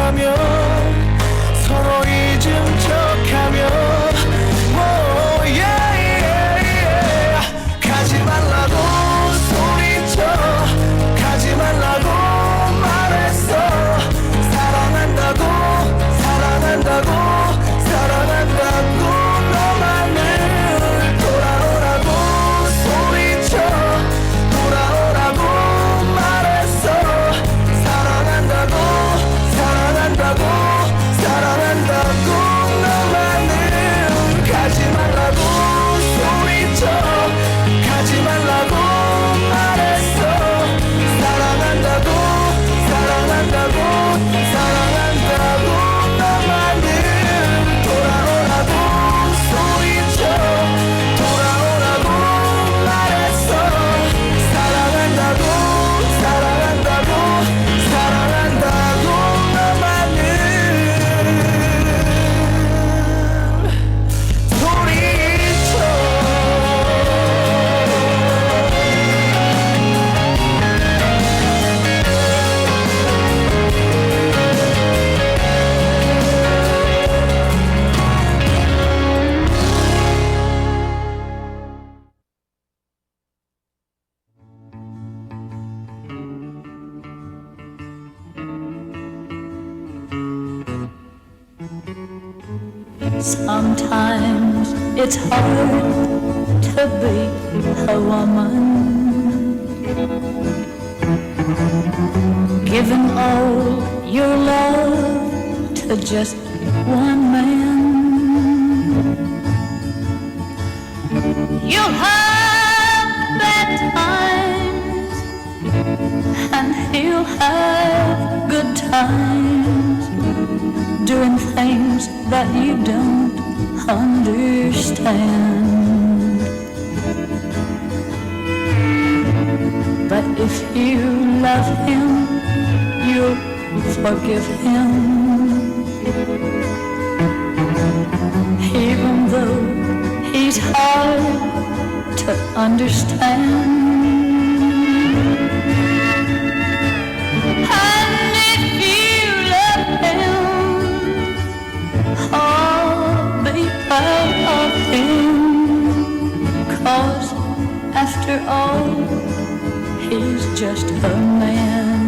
Speaker 7: 척하며 서로 잊은 척하며 yeah, yeah, yeah. 가지 말라고 소리쳐 가지 말라고 말했어 사랑한다고 사랑한다고 사랑한다고 너만을 돌아오라고 소리쳐 돌아오라고 말했어 사랑한다고 사랑한다고 사랑한다고 너만을 가지 말라고 소리쳐 가지 말라고 말했어 사랑한다고 사랑한다고 사랑한다고 너만을 돌아오라고 소리쳐 돌아오라고 말했어 사랑한다고 사랑한다고 사랑한다고 너만을 소리쳐
Speaker 8: Sometimes it's hard to be a woman, giving all your love to just one man. You'll have bad times and he'll have good times, doing things that you don't understand. But if you love him, you'll forgive him, even though he's hard to understand. And if you love him, be proud of him, 'cause after all, he's just a man.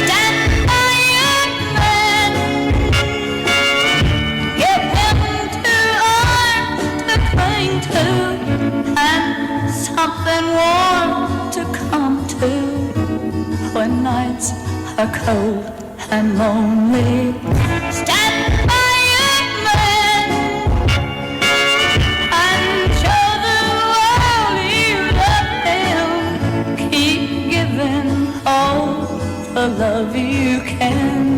Speaker 8: Stand by your man, give him 2 arms to cling to, and something warm to come to when nights are cold and lonely. Stand by your man and show the world you love him. Keep giving all the love you can.